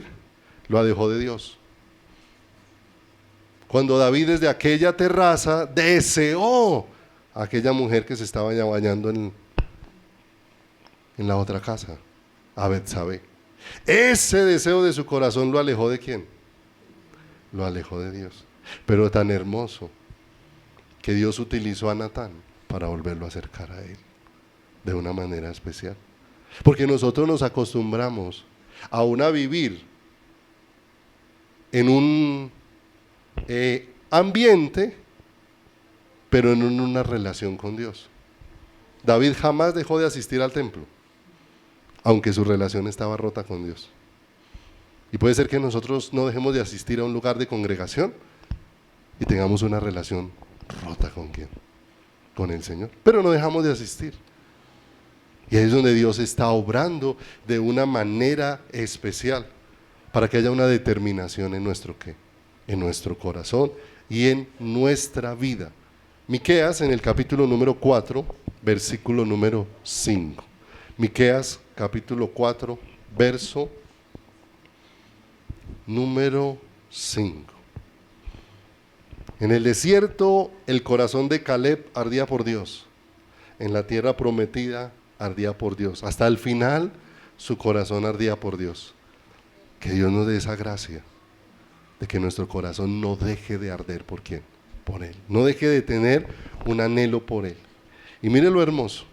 lo alejó de Dios. Cuando David desde aquella terraza deseó a aquella mujer que se estaba ya bañando en la otra casa, a Betsabé. Ese deseo de su corazón lo alejó ¿de quién? Lo alejó de Dios. Pero tan hermoso que Dios utilizó a Natán para volverlo a acercar a él de una manera especial. Porque nosotros nos acostumbramos aún a vivir en un ambiente, pero en una relación con Dios. David jamás dejó de asistir al templo, aunque su relación estaba rota con Dios. Y puede ser que nosotros no dejemos de asistir a un lugar de congregación y tengamos una relación rota ¿con quién? Con el Señor, pero no dejamos de asistir. Y ahí es donde Dios está obrando de una manera especial para que haya una determinación en nuestro ¿qué? En nuestro corazón y en nuestra vida. Miqueas en el capítulo número 4, versículo número 5. Miqueas capítulo 4, verso número 5. En el desierto el corazón de Caleb ardía por Dios. En la tierra prometida ardía por Dios. Hasta el final su corazón ardía por Dios. Que Dios nos dé esa gracia de que nuestro corazón no deje de arder ¿por quién? Por Él. No deje de tener un anhelo por Él. Y mire lo hermoso.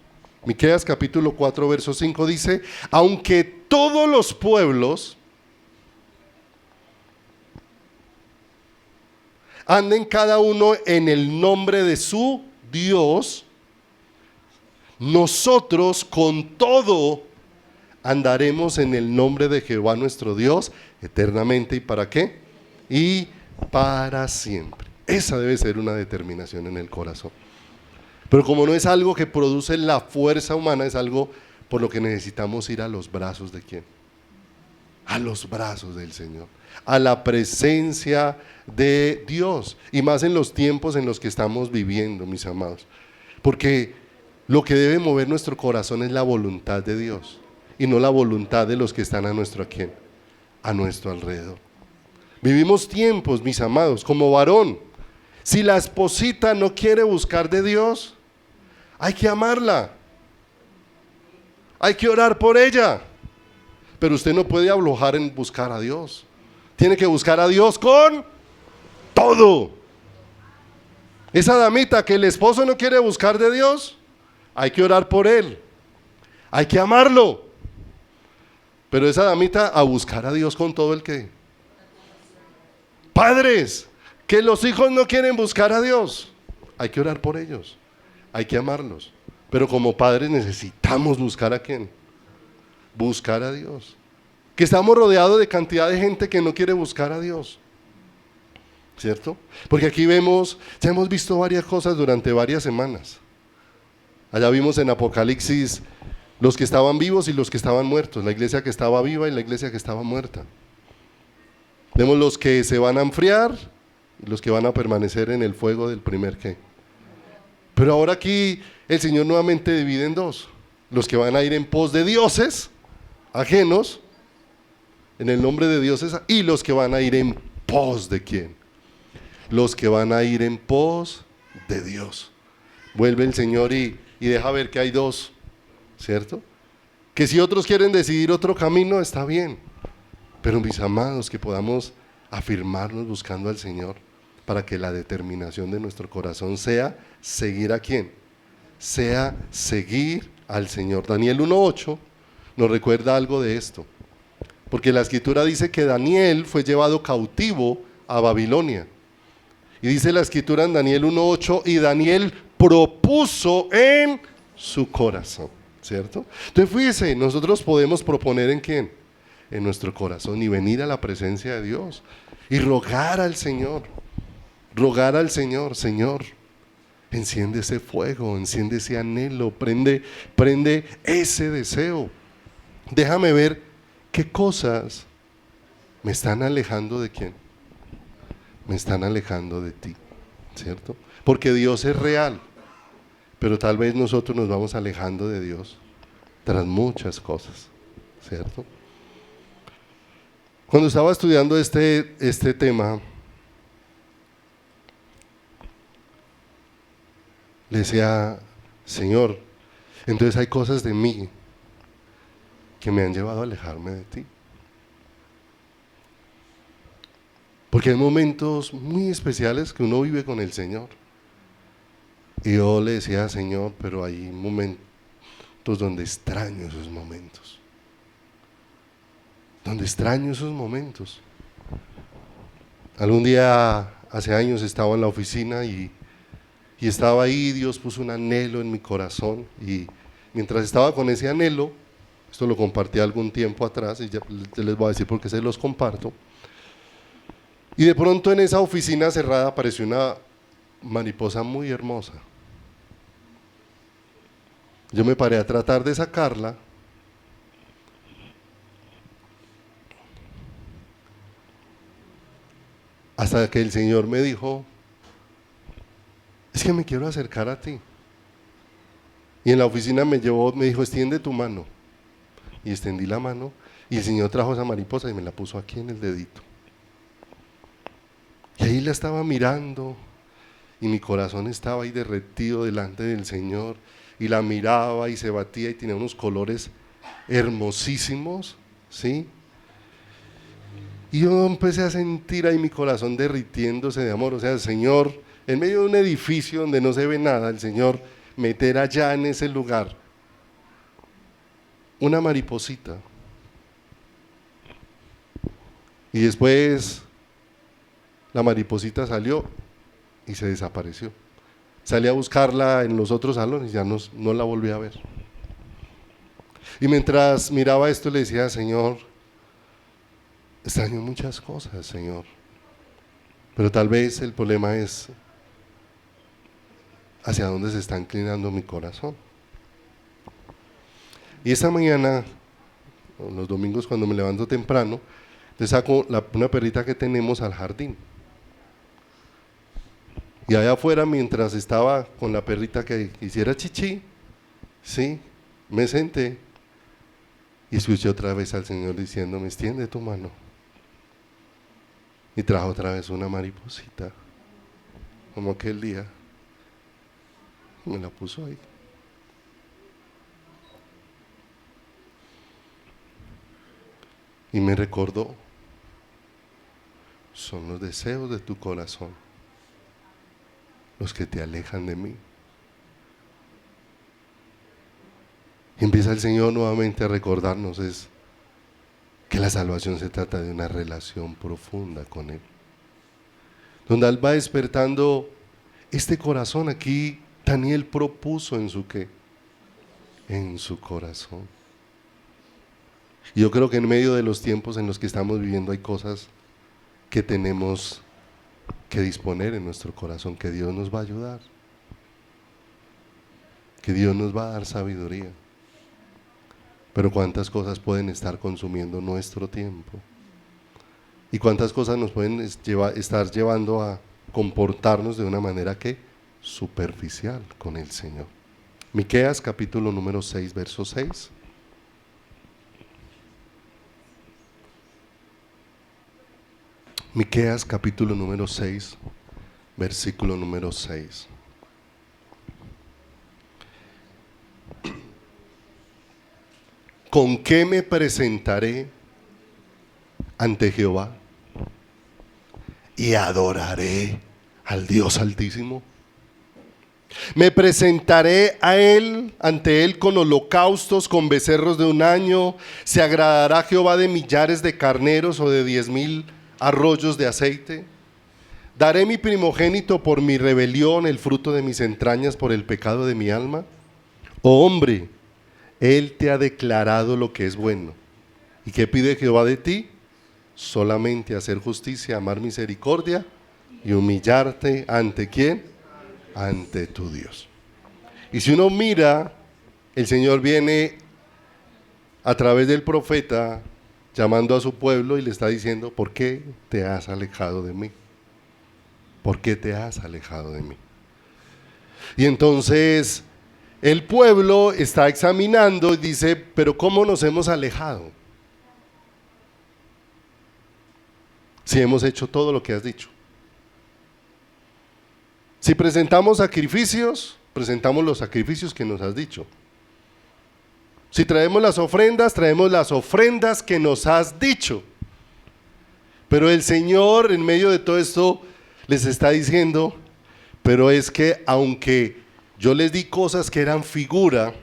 Miqueas capítulo 4 verso 5 dice: aunque todos los pueblos anden cada uno en el nombre de su Dios, nosotros con todo andaremos en el nombre de Jehová nuestro Dios eternamente. ¿Y para qué? Y para siempre. Esa debe ser una determinación en el corazón. Pero como no es algo que produce la fuerza humana, es algo por lo que necesitamos ir a los brazos ¿de quién? A los brazos del Señor, a la presencia de Dios, y más en los tiempos en los que estamos viviendo, mis amados, porque lo que debe mover nuestro corazón es la voluntad de Dios y no la voluntad de los que están a nuestro ¿a quién? A nuestro alrededor. Vivimos tiempos, mis amados, como varón, si la esposita no quiere buscar de Dios, hay que amarla, hay que orar por ella, pero usted no puede aflojar en buscar a Dios. Tiene que buscar a Dios con todo. Esa damita que el esposo no quiere buscar de Dios, hay que orar por él, hay que amarlo, pero esa damita a buscar a Dios con todo el que. Padres, que los hijos no quieren buscar a Dios, hay que orar por ellos, hay que amarlos, pero como padres necesitamos buscar ¿a quién? Buscar a Dios. Que estamos rodeados de cantidad de gente que no quiere buscar a Dios, ¿cierto? Porque aquí vemos, ya hemos visto varias cosas durante varias semanas. Allá vimos en Apocalipsis los que estaban vivos y los que estaban muertos, la iglesia que estaba viva y la iglesia que estaba muerta. Vemos los que se van a enfriar y los que van a permanecer en el fuego del primer ¿qué? Pero ahora aquí el Señor nuevamente divide en dos: los que van a ir en pos de dioses ajenos, en el nombre de dioses, y los que van a ir en pos de ¿quién? Los que van a ir en pos de Dios. Vuelve el Señor y deja ver que hay dos, ¿cierto? Que si otros quieren decidir otro camino, está bien, pero mis amados, que podamos afirmarnos buscando al Señor para que la determinación de nuestro corazón sea seguir ¿a quién? Sea seguir al Señor. Daniel 1:8 nos recuerda algo de esto, porque la escritura dice que Daniel fue llevado cautivo a Babilonia, y dice la escritura en Daniel 1:8: y Daniel propuso en su corazón, ¿cierto? Entonces fíjese, nosotros podemos proponer ¿en quién? en nuestro corazón y venir a la presencia de Dios y rogar al Señor, Señor, enciende ese fuego, enciende ese anhelo, prende ese deseo. Déjame ver qué cosas me están alejando de quién, me están alejando de ti, ¿cierto? Porque Dios es real, pero tal vez nosotros nos vamos alejando de Dios tras muchas cosas, ¿cierto? Cuando estaba estudiando este tema, le decía, Señor, entonces hay cosas de mí que me han llevado a alejarme de ti. Porque hay momentos muy especiales que uno vive con el Señor. Y yo le decía, Señor, pero hay momentos donde extraño esos momentos. Algún día, hace años, estaba en la oficina y estaba ahí, Dios puso un anhelo en mi corazón y mientras estaba con ese anhelo, esto lo compartí algún tiempo atrás y ya les voy a decir por qué se los comparto, y de pronto en esa oficina cerrada apareció una mariposa muy hermosa. Yo me paré a tratar de sacarla hasta que el Señor me dijo, es que me quiero acercar a ti. Y en la oficina me dijo, extiende tu mano. Y extendí la mano y el Señor trajo esa mariposa y me la puso aquí en el dedito. Y ahí la estaba mirando y mi corazón estaba ahí derretido delante del Señor y la miraba y se batía y tenía unos colores hermosísimos, ¿sí? Y yo empecé a sentir ahí mi corazón derritiéndose de amor. O sea, el Señor, en medio de un edificio donde no se ve nada, el Señor meter allá en ese lugar una mariposita. Y después la mariposita salió y se desapareció. Salí a buscarla en los otros salones y ya no la volví a ver. Y mientras miraba esto le decía, Señor, extraño muchas cosas, Señor, pero tal vez el problema es hacia dónde se está inclinando mi corazón. Y esta mañana, los domingos cuando me levanto temprano, le saco una perrita que tenemos al jardín. Y allá afuera, mientras estaba con la perrita que hiciera chichi, sí, me senté y escuché otra vez al Señor diciéndome, extiende tu mano. Y trajo otra vez una mariposita, como aquel día. Me la puso ahí. Y me recordó, son los deseos de tu corazón los que te alejan de mí. Y empieza el Señor nuevamente a recordarnos es que la salvación se trata de una relación profunda con Él, donde Él va despertando este corazón. Aquí Daniel propuso en su corazón. Y yo creo que en medio de los tiempos en los que estamos viviendo hay cosas que tenemos que disponer en nuestro corazón, que Dios nos va a ayudar, que Dios nos va a dar sabiduría. Pero cuántas cosas pueden estar consumiendo nuestro tiempo y cuántas cosas nos pueden estar llevando a comportarnos de una manera que superficial con el Señor. Miqueas capítulo número 6, verso 6. Miqueas capítulo número 6, versículo número 6. ¿Con qué me presentaré ante Jehová y adoraré al Dios Altísimo? Me presentaré ante Él con holocaustos, con becerros de un año. ¿Se agradará Jehová de millares de carneros o de 10,000 arroyos de aceite? ¿Daré mi primogénito por mi rebelión, el fruto de mis entrañas por el pecado de mi alma? Oh hombre, Él te ha declarado lo que es bueno, ¿Y qué pide Jehová de ti? Solamente hacer justicia, amar misericordia y humillarte ante ¿quién? Ante tu Dios. Y si uno mira, el Señor viene a través del profeta llamando a su pueblo y le está diciendo: ¿por qué te has alejado de mí? ¿Por qué te has alejado de mí? Y entonces el pueblo está examinando y dice: pero ¿cómo nos hemos alejado? Si hemos hecho todo lo que has dicho. Si presentamos sacrificios, presentamos los sacrificios que nos has dicho. Si traemos las ofrendas que nos has dicho. Pero el Señor, en medio de todo esto, les está diciendo: pero es que aunque yo les di cosas que eran figura,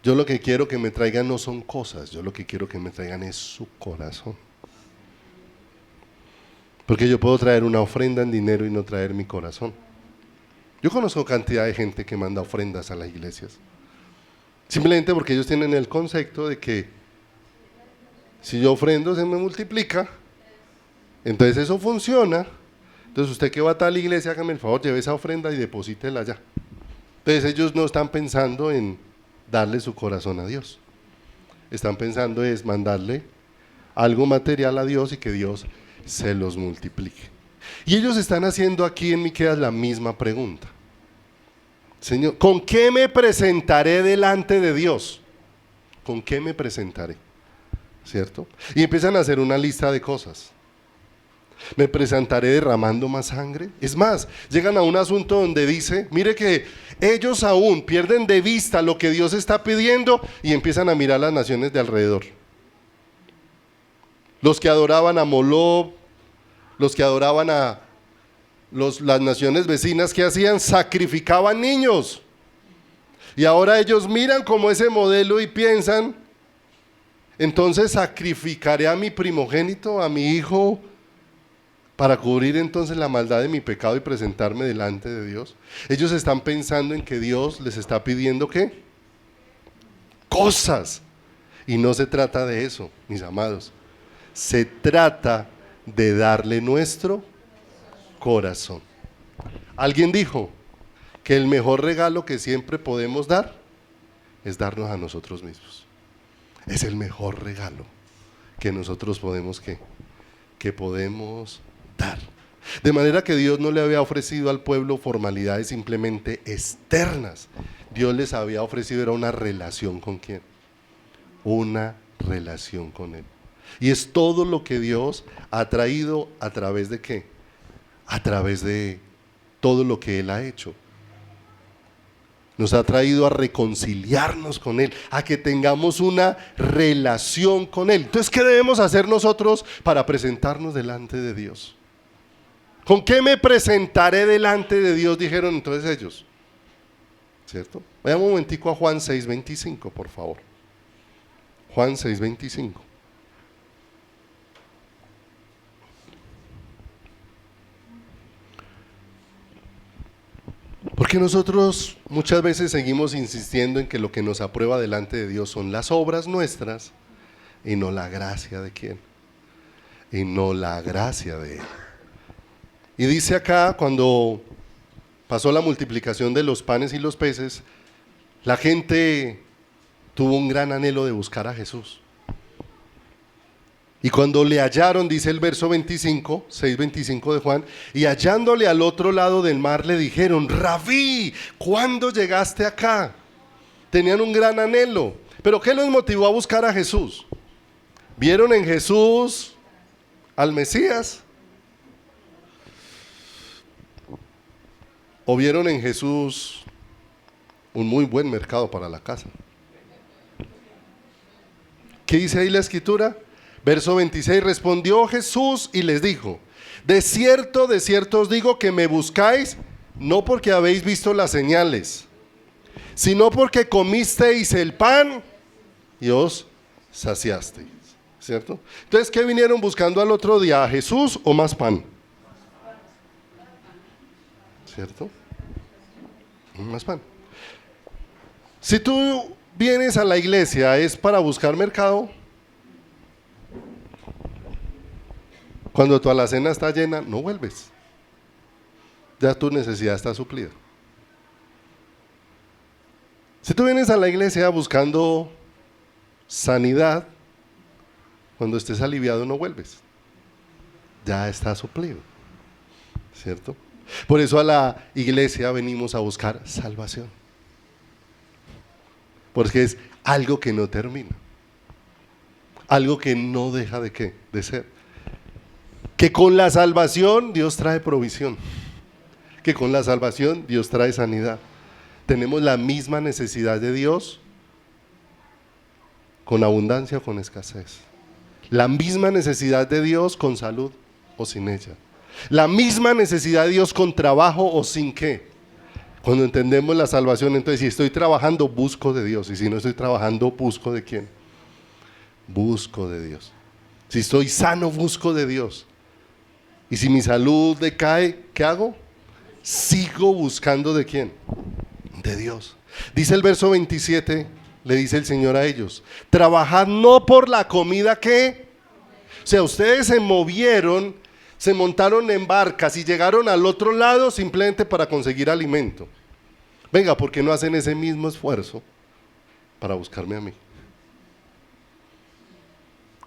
yo lo que quiero que me traigan no son cosas, yo lo que quiero que me traigan es su corazón. Porque yo puedo traer una ofrenda en dinero y no traer mi corazón. Yo conozco cantidad de gente que manda ofrendas a las iglesias, simplemente porque ellos tienen el concepto de que si yo ofrendo se me multiplica, entonces eso funciona. Entonces usted que va a tal iglesia, hágame el favor, lleve esa ofrenda y deposítela allá. Entonces ellos no están pensando en darle su corazón a Dios, están pensando es mandarle algo material a Dios y que Dios se los multiplique. Y ellos están haciendo aquí en Miqueas la misma pregunta: Señor, ¿con qué me presentaré delante de Dios? ¿Con qué me presentaré? ¿Cierto? Y empiezan a hacer una lista de cosas. ¿Me presentaré derramando más sangre? Es más, llegan a un asunto donde dice, mire que ellos aún pierden de vista lo que Dios está pidiendo y empiezan a mirar las naciones de alrededor. Los que adoraban a Moloch, los que adoraban a las naciones vecinas, ¿qué hacían? Sacrificaban niños. Y ahora ellos miran como ese modelo y piensan: entonces sacrificaré a mi primogénito, a mi hijo, para cubrir entonces la maldad de mi pecado y presentarme delante de Dios. Ellos están pensando en que Dios les está pidiendo ¿qué? Cosas. Y no se trata de eso, mis amados. Se trata de darle nuestro corazón. Alguien dijo que el mejor regalo que siempre podemos dar es darnos a nosotros mismos. Es el mejor regalo que nosotros podemos que podemos dar. De manera que Dios no le había ofrecido al pueblo formalidades simplemente externas. Dios les había ofrecido era una relación con ¿quién? Una relación con Él. Y es todo lo que Dios ha traído a través de ¿qué? A través de todo lo que Él ha hecho. Nos ha traído a reconciliarnos con Él, a que tengamos una relación con Él. Entonces, ¿qué debemos hacer nosotros para presentarnos delante de Dios? ¿Con qué me presentaré delante de Dios? Dijeron entonces ellos. ¿Cierto? Vaya un momentico a Juan 6:25, por favor. Juan 6:25. Porque nosotros muchas veces seguimos insistiendo en que lo que nos aprueba delante de Dios son las obras nuestras y no la gracia de ¿quién? Y no la gracia de Él. Y dice acá, cuando pasó la multiplicación de los panes y los peces, la gente tuvo un gran anhelo de buscar a Jesús. Y cuando le hallaron, dice el verso 25, 6:25 de Juan, y hallándole al otro lado del mar le dijeron: Rabí, ¿cuándo llegaste acá? Tenían un gran anhelo. ¿Pero qué los motivó a buscar a Jesús? ¿Vieron en Jesús al Mesías? ¿O vieron en Jesús un muy buen mercado para la casa? ¿Qué dice ahí la escritura? Verso 26, respondió Jesús y les dijo: de cierto os digo que me buscáis, no porque habéis visto las señales, sino porque comisteis el pan y os saciasteis. ¿Cierto? Entonces, ¿qué vinieron buscando al otro día? ¿A Jesús o más pan? ¿Cierto? Más pan. Si tú vienes a la iglesia es para buscar mercado, cuando tu alacena está llena, no vuelves. Ya tu necesidad está suplida. Si tú vienes a la iglesia buscando sanidad, cuando estés aliviado no vuelves. Ya está suplido, ¿cierto? Por eso a la iglesia venimos a buscar salvación. Porque es algo que no termina. Algo que no deja de ¿qué? De ser. Que con la salvación Dios trae provisión. Que con la salvación Dios trae sanidad. Tenemos la misma necesidad de Dios con abundancia o con escasez. La misma necesidad de Dios con salud o sin ella. La misma necesidad de Dios con trabajo o sin qué. Cuando entendemos la salvación, entonces si estoy trabajando, busco de Dios. Y si no estoy trabajando, busco de quién. Busco de Dios. Si estoy sano, busco de Dios. Y si mi salud decae, ¿qué hago? Sigo buscando de quién. De Dios. Dice el verso 27, le dice el Señor a ellos, trabajad no por la comida que, o sea, ustedes se movieron, se montaron en barcas y llegaron al otro lado simplemente para conseguir alimento. Venga, ¿por qué no hacen ese mismo esfuerzo para buscarme a mí?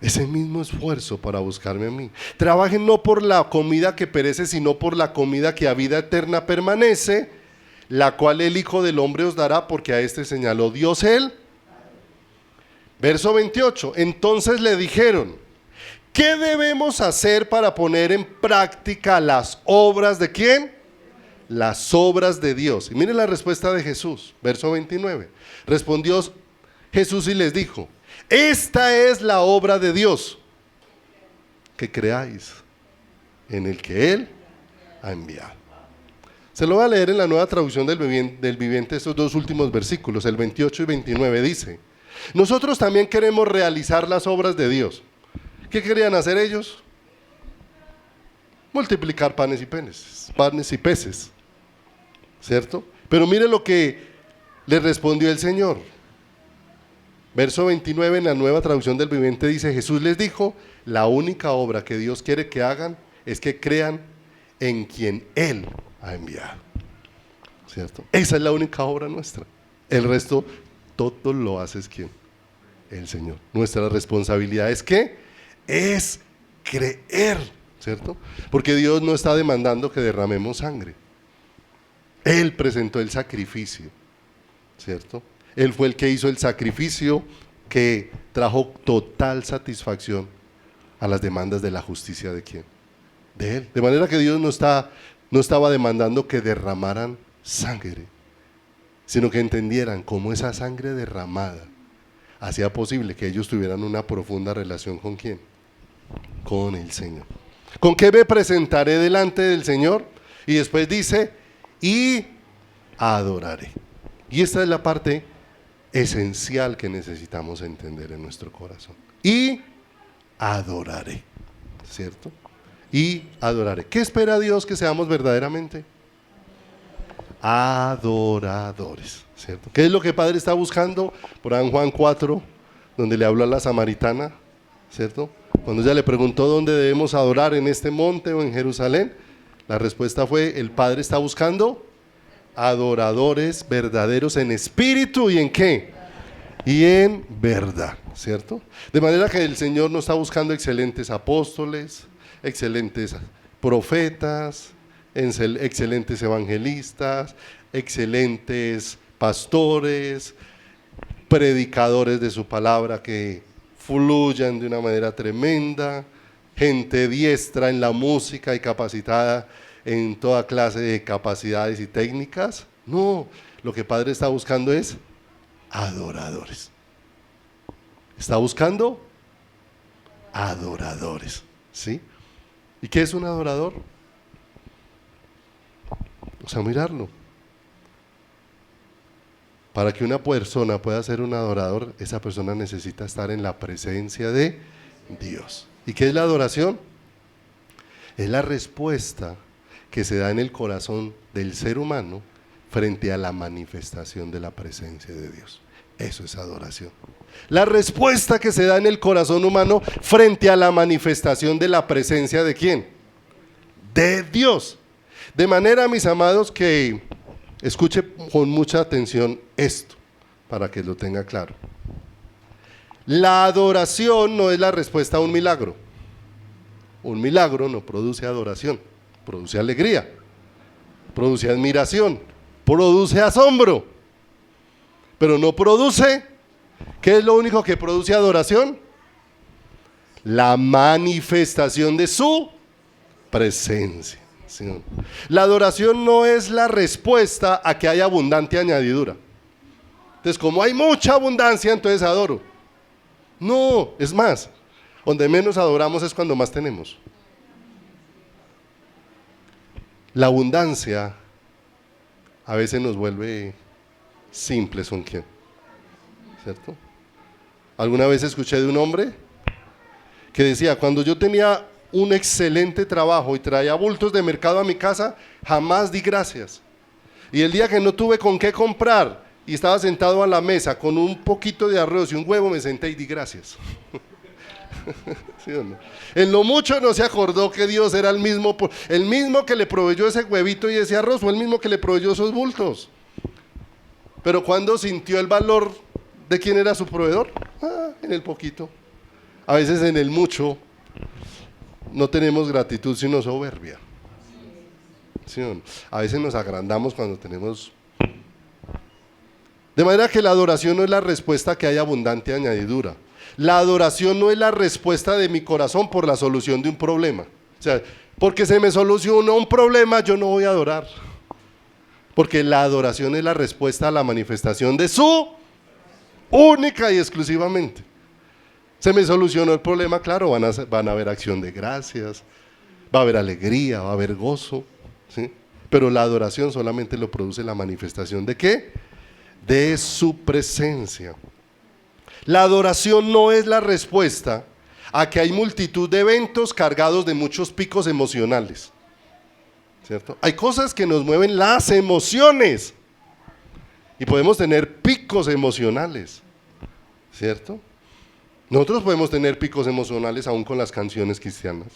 Ese mismo esfuerzo para buscarme a mí. Trabajen no por la comida que perece, sino por la comida que a vida eterna permanece, la cual el Hijo del Hombre os dará, porque a este señaló Dios él. Verso 28, entonces le dijeron, ¿qué debemos hacer para poner en práctica las obras de quién? Las obras de Dios. Y miren la respuesta de Jesús, verso 29. Respondió Jesús y les dijo, esta es la obra de Dios, que creáis en el que Él ha enviado. Se lo voy a leer en la Nueva Traducción del Viviente estos dos últimos versículos, el 28 y 29 dice, nosotros también queremos realizar las obras de Dios. ¿Qué querían hacer ellos? Multiplicar panes y peces, ¿cierto? Pero mire lo que le respondió el Señor. Verso 29 en la Nueva Traducción del Viviente dice, Jesús les dijo, la única obra que Dios quiere que hagan es que crean en quien Él ha enviado, ¿cierto? Esa es la única obra nuestra. El resto, todo lo hace ¿quién? El Señor. Nuestra responsabilidad es ¿qué? Es creer, ¿cierto? Porque Dios no está demandando que derramemos sangre. Él presentó el sacrificio, ¿cierto? Él fue el que hizo el sacrificio que trajo total satisfacción a las demandas de la justicia de ¿quién? De Él. De manera que Dios no estaba demandando que derramaran sangre, sino que entendieran cómo esa sangre derramada hacía posible que ellos tuvieran una profunda relación ¿con quién? Con el Señor. ¿Con qué me presentaré delante del Señor? Y después dice, y adoraré. Y esta es la parte esencial que necesitamos entender en nuestro corazón. Y adoraré, ¿cierto? Y adoraré. ¿Qué espera Dios que seamos verdaderamente? Adoradores, ¿cierto? ¿Qué es lo que el Padre está buscando? Por ahí en Juan 4, donde le habló a la samaritana, ¿cierto? Cuando ella le preguntó dónde debemos adorar, en este monte o en Jerusalén, la respuesta fue, el Padre está buscando adoradores verdaderos en espíritu y en ¿qué? Y en verdad, ¿cierto? De manera que el Señor no está buscando excelentes apóstoles, excelentes profetas, excelentes evangelistas, excelentes pastores, predicadores de su palabra que fluyan de una manera tremenda, gente diestra en la música y capacitada en toda clase de capacidades y técnicas. No, lo que el Padre está buscando es adoradores. Está buscando adoradores, ¿sí? ¿Y qué es un adorador? O sea, mirarlo. Para que una persona pueda ser un adorador, esa persona necesita estar en la presencia de Dios. ¿Y qué es la adoración? Es la respuesta que se da en el corazón del ser humano frente a la manifestación de la presencia de Dios. Eso es adoración. La respuesta que se da en el corazón humano frente a la manifestación de la presencia ¿de quién? De Dios. De manera, mis amados, que escuche con mucha atención esto, para que lo tenga claro. La adoración no es la respuesta a un milagro. Un milagro no produce adoración, produce alegría, produce admiración, produce asombro, pero no produce, ¿qué es lo único que produce adoración? La manifestación de su presencia. ¿Sí? La adoración no es la respuesta a que haya abundante añadidura. Entonces, como hay mucha abundancia, entonces adoro. No, es más, donde menos adoramos es cuando más tenemos. La abundancia a veces nos vuelve simples, ¿son quién? ¿Cierto? Alguna vez escuché de un hombre que decía, cuando yo tenía un excelente trabajo y traía bultos de mercado a mi casa, jamás di gracias. Y el día que no tuve con qué comprar y estaba sentado a la mesa con un poquito de arroz y un huevo, me senté y di gracias. ¿Sí o no? En lo mucho no se acordó que Dios era el mismo que le proveyó ese huevito y ese arroz, o el mismo que le proveyó esos bultos. Pero cuando sintió el valor de quién era su proveedor, en el poquito. A veces en el mucho no tenemos gratitud sino soberbia. ¿Sí o no? A veces nos agrandamos cuando tenemos. De manera que la adoración no es la respuesta que hay abundante añadidura. La adoración no es la respuesta de mi corazón por la solución de un problema. O sea, porque se me solucionó un problema, yo no voy a adorar. Porque la adoración es la respuesta a la manifestación de su única y exclusivamente. Se me solucionó el problema, claro, van a haber acción de gracias, va a haber alegría, va a haber gozo, ¿sí? Pero la adoración solamente lo produce la manifestación ¿de qué? De su presencia. La adoración no es la respuesta a que hay multitud de eventos cargados de muchos picos emocionales, ¿cierto? Hay cosas que nos mueven las emociones y podemos tener picos emocionales, ¿cierto? Nosotros podemos tener picos emocionales aún con las canciones cristianas,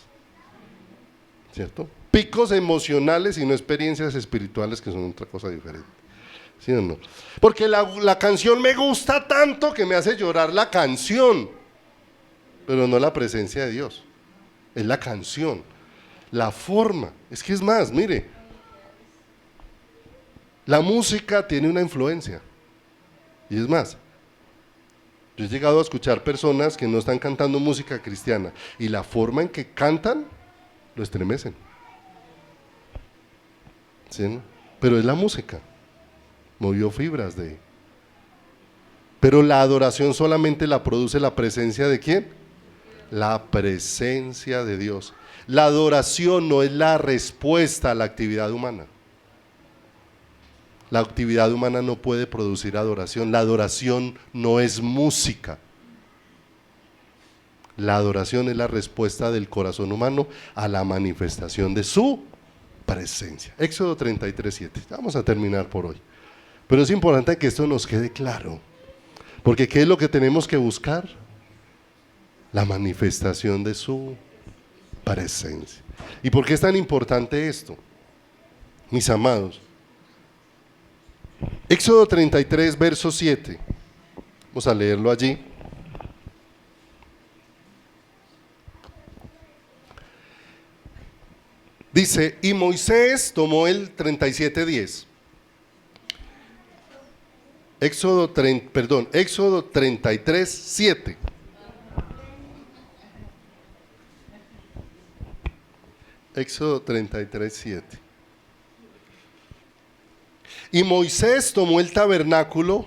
¿cierto? Picos emocionales y no experiencias espirituales, que son otra cosa diferente. ¿Sí o no? Porque la canción me gusta tanto que me hace llorar la canción, pero no la presencia de Dios. Es la canción, la forma. Es que es más, mire, la música tiene una influencia. Y es más, yo he llegado a escuchar personas que no están cantando música cristiana y la forma en que cantan lo estremecen. ¿Sí, no? Pero es la música. Movió fibras de. Pero la adoración solamente la produce la presencia ¿de quién? La presencia de Dios. La adoración no es la respuesta a la actividad humana. La actividad humana no puede producir adoración. La adoración no es música. La adoración es la respuesta del corazón humano a la manifestación de su presencia. Éxodo 33:7. Vamos a terminar por hoy. Pero es importante que esto nos quede claro. Porque ¿qué es lo que tenemos que buscar? La manifestación de su presencia. ¿Y por qué es tan importante esto? Mis amados, Éxodo 33, verso 7. Vamos a leerlo allí. Dice, y Moisés tomó el 37:10. Éxodo 33:7. Éxodo 33:7. Y Moisés tomó el tabernáculo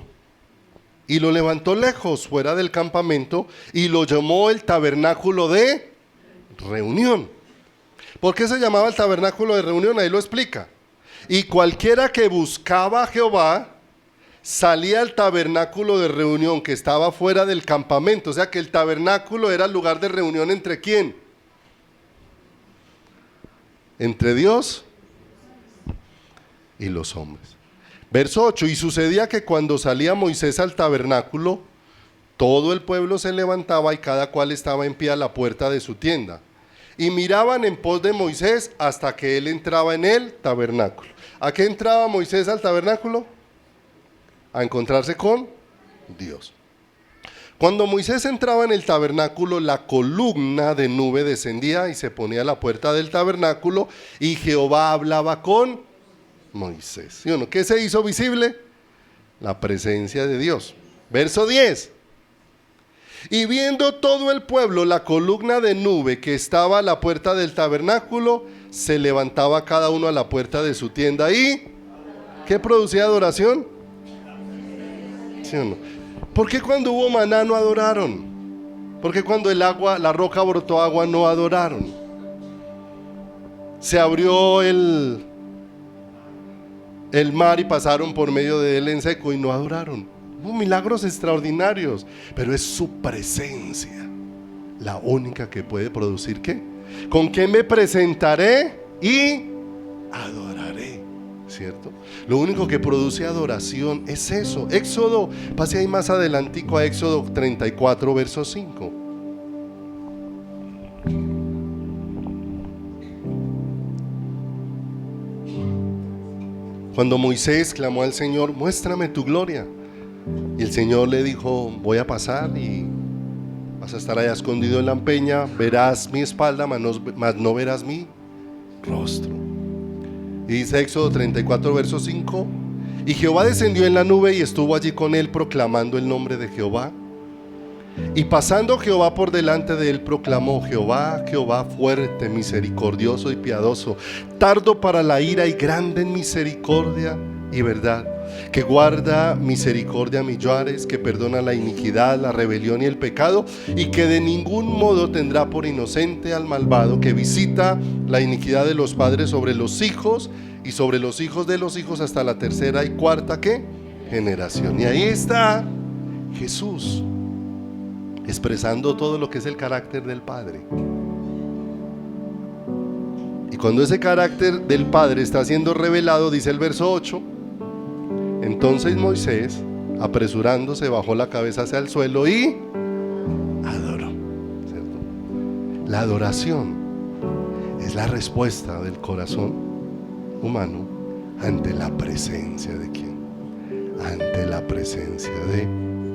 y lo levantó lejos, fuera del campamento, y lo llamó el tabernáculo de reunión. ¿Por qué se llamaba el tabernáculo de reunión? Ahí lo explica. Y cualquiera que buscaba a Jehová salía al tabernáculo de reunión que estaba fuera del campamento. O sea que el tabernáculo era el lugar de reunión ¿entre quién? Entre Dios y los hombres. Verso 8, y sucedía que cuando salía Moisés al tabernáculo, todo el pueblo se levantaba y cada cual estaba en pie a la puerta de su tienda. Y miraban en pos de Moisés hasta que él entraba en el tabernáculo. ¿A qué entraba Moisés al tabernáculo? A encontrarse con Dios. Cuando Moisés entraba en el tabernáculo, la columna de nube descendía y se ponía a la puerta del tabernáculo y Jehová hablaba con Moisés. ¿Sí o no? ¿Qué se hizo visible? La presencia de Dios. Verso 10. Y viendo todo el pueblo la columna de nube que estaba a la puerta del tabernáculo, se levantaba cada uno a la puerta de su tienda y ¿qué producía adoración? ¿Sí o no? ¿Por qué cuando hubo maná no adoraron? ¿Por qué cuando la roca brotó agua no adoraron? Se abrió el mar y pasaron por medio de él en seco y no adoraron. Hubo milagros extraordinarios, pero es su presencia la única que puede producir ¿qué? ¿Con qué me presentaré y adoraré? ¿Cierto? Lo único que produce adoración es eso. Éxodo, pase ahí más adelantico a Éxodo 34, verso 5. Cuando Moisés clamó al Señor, muéstrame tu gloria. Y el Señor le dijo, voy a pasar y vas a estar allá escondido en la peña, verás mi espalda, mas no verás mi rostro. Y dice Éxodo 34, verso 5, y Jehová descendió en la nube y estuvo allí con él proclamando el nombre de Jehová. Y pasando Jehová por delante de él proclamó, Jehová, Jehová fuerte, misericordioso y piadoso, tardo para la ira y grande en misericordia y verdad, que guarda misericordia a millares, que perdona la iniquidad, la rebelión y el pecado, y que de ningún modo tendrá por inocente al malvado, que visita la iniquidad de los padres sobre los hijos y sobre los hijos de los hijos hasta la tercera y cuarta ¿qué? Generación. Y ahí está Jesús expresando todo lo que es el carácter del Padre. Y cuando ese carácter del Padre está siendo revelado, dice el verso 8, entonces Moisés, apresurándose, bajó la cabeza hacia el suelo y adoró. ¿Cierto? La adoración es la respuesta del corazón humano ante la presencia de ¿quién? Ante la presencia de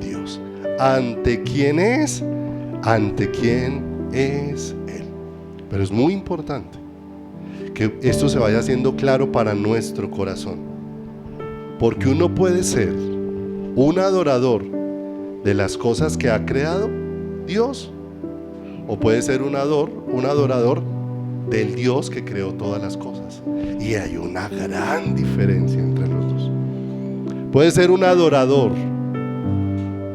Dios. ¿Ante quién es? ¿Ante quién es Él? Pero es muy importante que esto se vaya haciendo claro para nuestro corazón, porque uno puede ser un adorador de las cosas que ha creado Dios, o puede ser un adorador del Dios que creó todas las cosas, y hay una gran diferencia entre los dos. Puede ser un adorador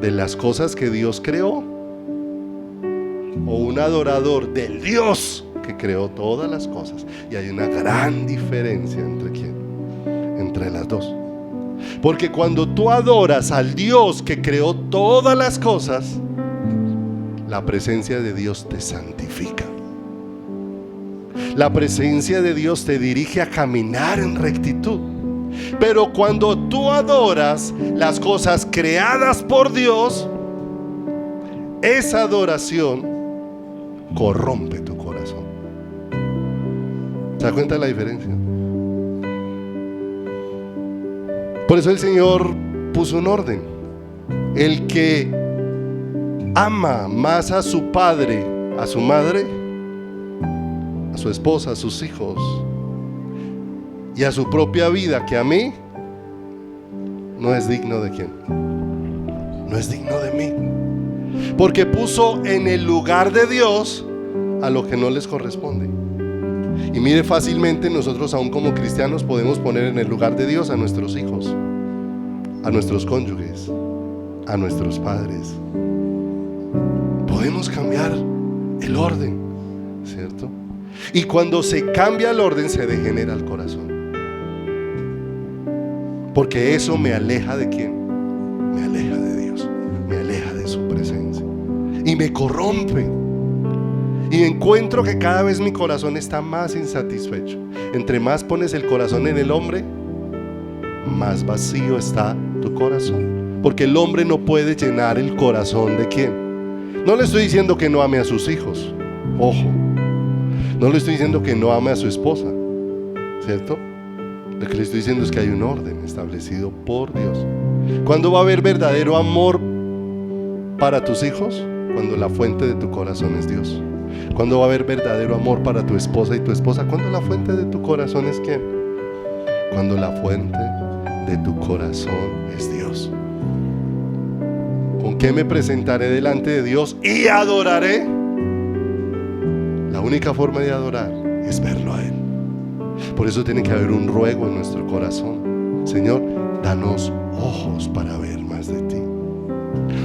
de las cosas que Dios creó, o un adorador del Dios que creó todas las cosas, y hay una gran diferencia entre ¿quién? Entre las dos. Porque cuando tú adoras al Dios que creó todas las cosas, la presencia de Dios te santifica. La presencia de Dios te dirige a caminar en rectitud. Pero cuando tú adoras las cosas creadas por Dios, esa adoración corrompe tu corazón. ¿Se da cuenta de la diferencia? Por eso el Señor puso un orden. El que ama más a su padre, a su madre, a su esposa, a sus hijos y a su propia vida que a mí, no es digno de ¿quién? No es digno de mí, porque puso en el lugar de Dios a lo que no les corresponde. Y mire, fácilmente nosotros aún como cristianos podemos poner en el lugar de Dios a nuestros hijos, a nuestros cónyuges, a nuestros padres. Podemos cambiar el orden, ¿cierto? Y cuando se cambia el orden se degenera el corazón, porque eso me aleja de ¿quién? Me aleja de Dios, me aleja de su presencia y me corrompe. Y encuentro que cada vez mi corazón está más insatisfecho. Entre más pones el corazón en el hombre, más vacío está tu corazón. Porque el hombre no puede llenar el corazón de ¿quién? No le estoy diciendo que no ame a sus hijos, ojo. No le estoy diciendo que no ame a su esposa, ¿cierto? Lo que le estoy diciendo es que hay un orden establecido por Dios. ¿Cuándo va a haber verdadero amor para tus hijos? Cuando la fuente de tu corazón es Dios. ¿Cuándo va a haber verdadero amor para tu esposa y tu esposa? Cuando la fuente de tu corazón es ¿quién? Cuando la fuente de tu corazón es Dios. ¿Con qué me presentaré delante de Dios y adoraré? La única forma de adorar es verlo a Él. Por eso tiene que haber un ruego en nuestro corazón. Señor, danos ojos para ver más de ti,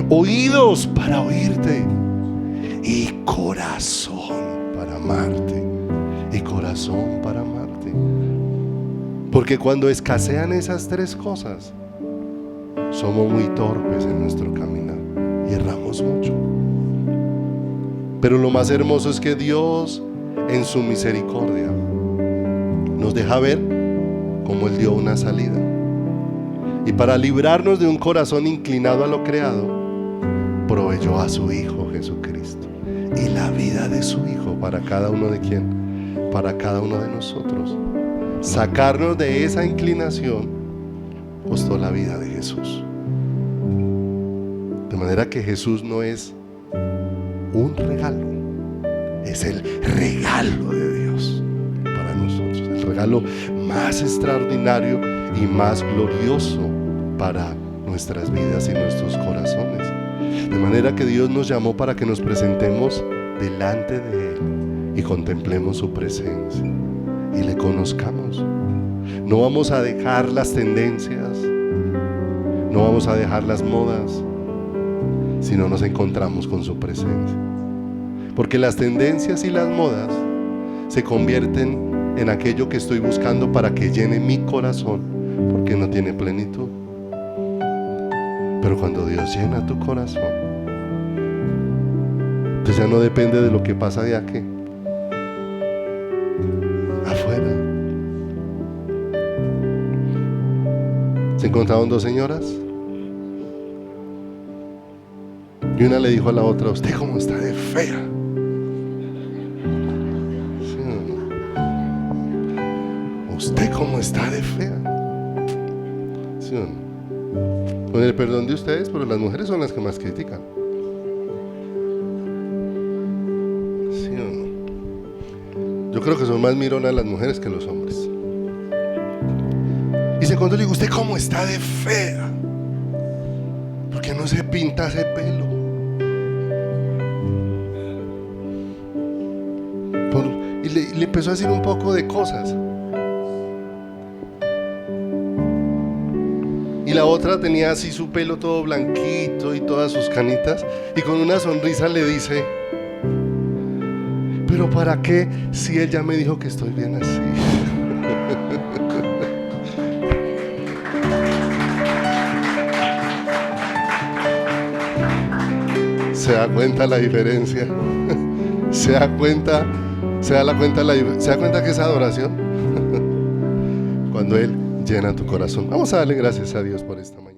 oídos para oírte, y corazón para amarte, y corazón para amarte. Porque cuando escasean esas tres cosas, somos muy torpes en nuestro caminar y erramos mucho. Pero lo más hermoso es que Dios, en su misericordia, nos deja ver cómo Él dio una salida. Y para librarnos de un corazón inclinado a lo creado, proveyó a su Hijo Jesucristo y la vida de su Hijo para cada uno de ¿quién? Para cada uno de nosotros. Sacarnos de esa inclinación costó la vida de Jesús. De manera que Jesús no es un regalo, es el regalo de Dios para nosotros, el regalo más extraordinario y más glorioso para nuestras vidas y nuestros corazones. De manera que Dios nos llamó para que nos presentemos delante de Él y contemplemos su presencia y le conozcamos. No vamos a dejar las tendencias, no vamos a dejar las modas, si no nos encontramos con su presencia. Porque las tendencias y las modas se convierten en aquello que estoy buscando para que llene mi corazón, porque no tiene plenitud. Pero cuando Dios llena tu corazón, entonces ya no depende de lo que pasa de aquí afuera. Se encontraron dos señoras y una le dijo a la otra: ¿usted cómo está de fea? ¿Sí o no? ¿Usted cómo está de fea? ¿Sí o no? Con el perdón de ustedes, pero las mujeres son las que más critican. ¿Sí o no? Yo creo que son más mironas las mujeres que los hombres. Y cuando le digo: ¿usted cómo está de fea? ¿Por qué no se pinta ese pelo? Y le empezó a decir un poco de cosas. Y la otra tenía así su pelo todo blanquito y todas sus canitas, y con una sonrisa le dice: ¿pero para qué si él ya me dijo que estoy bien así? ¿Se da cuenta la diferencia? ¿Se da cuenta que es adoración? Cuando Él llena tu corazón. Vamos a darle gracias a Dios por esta mañana.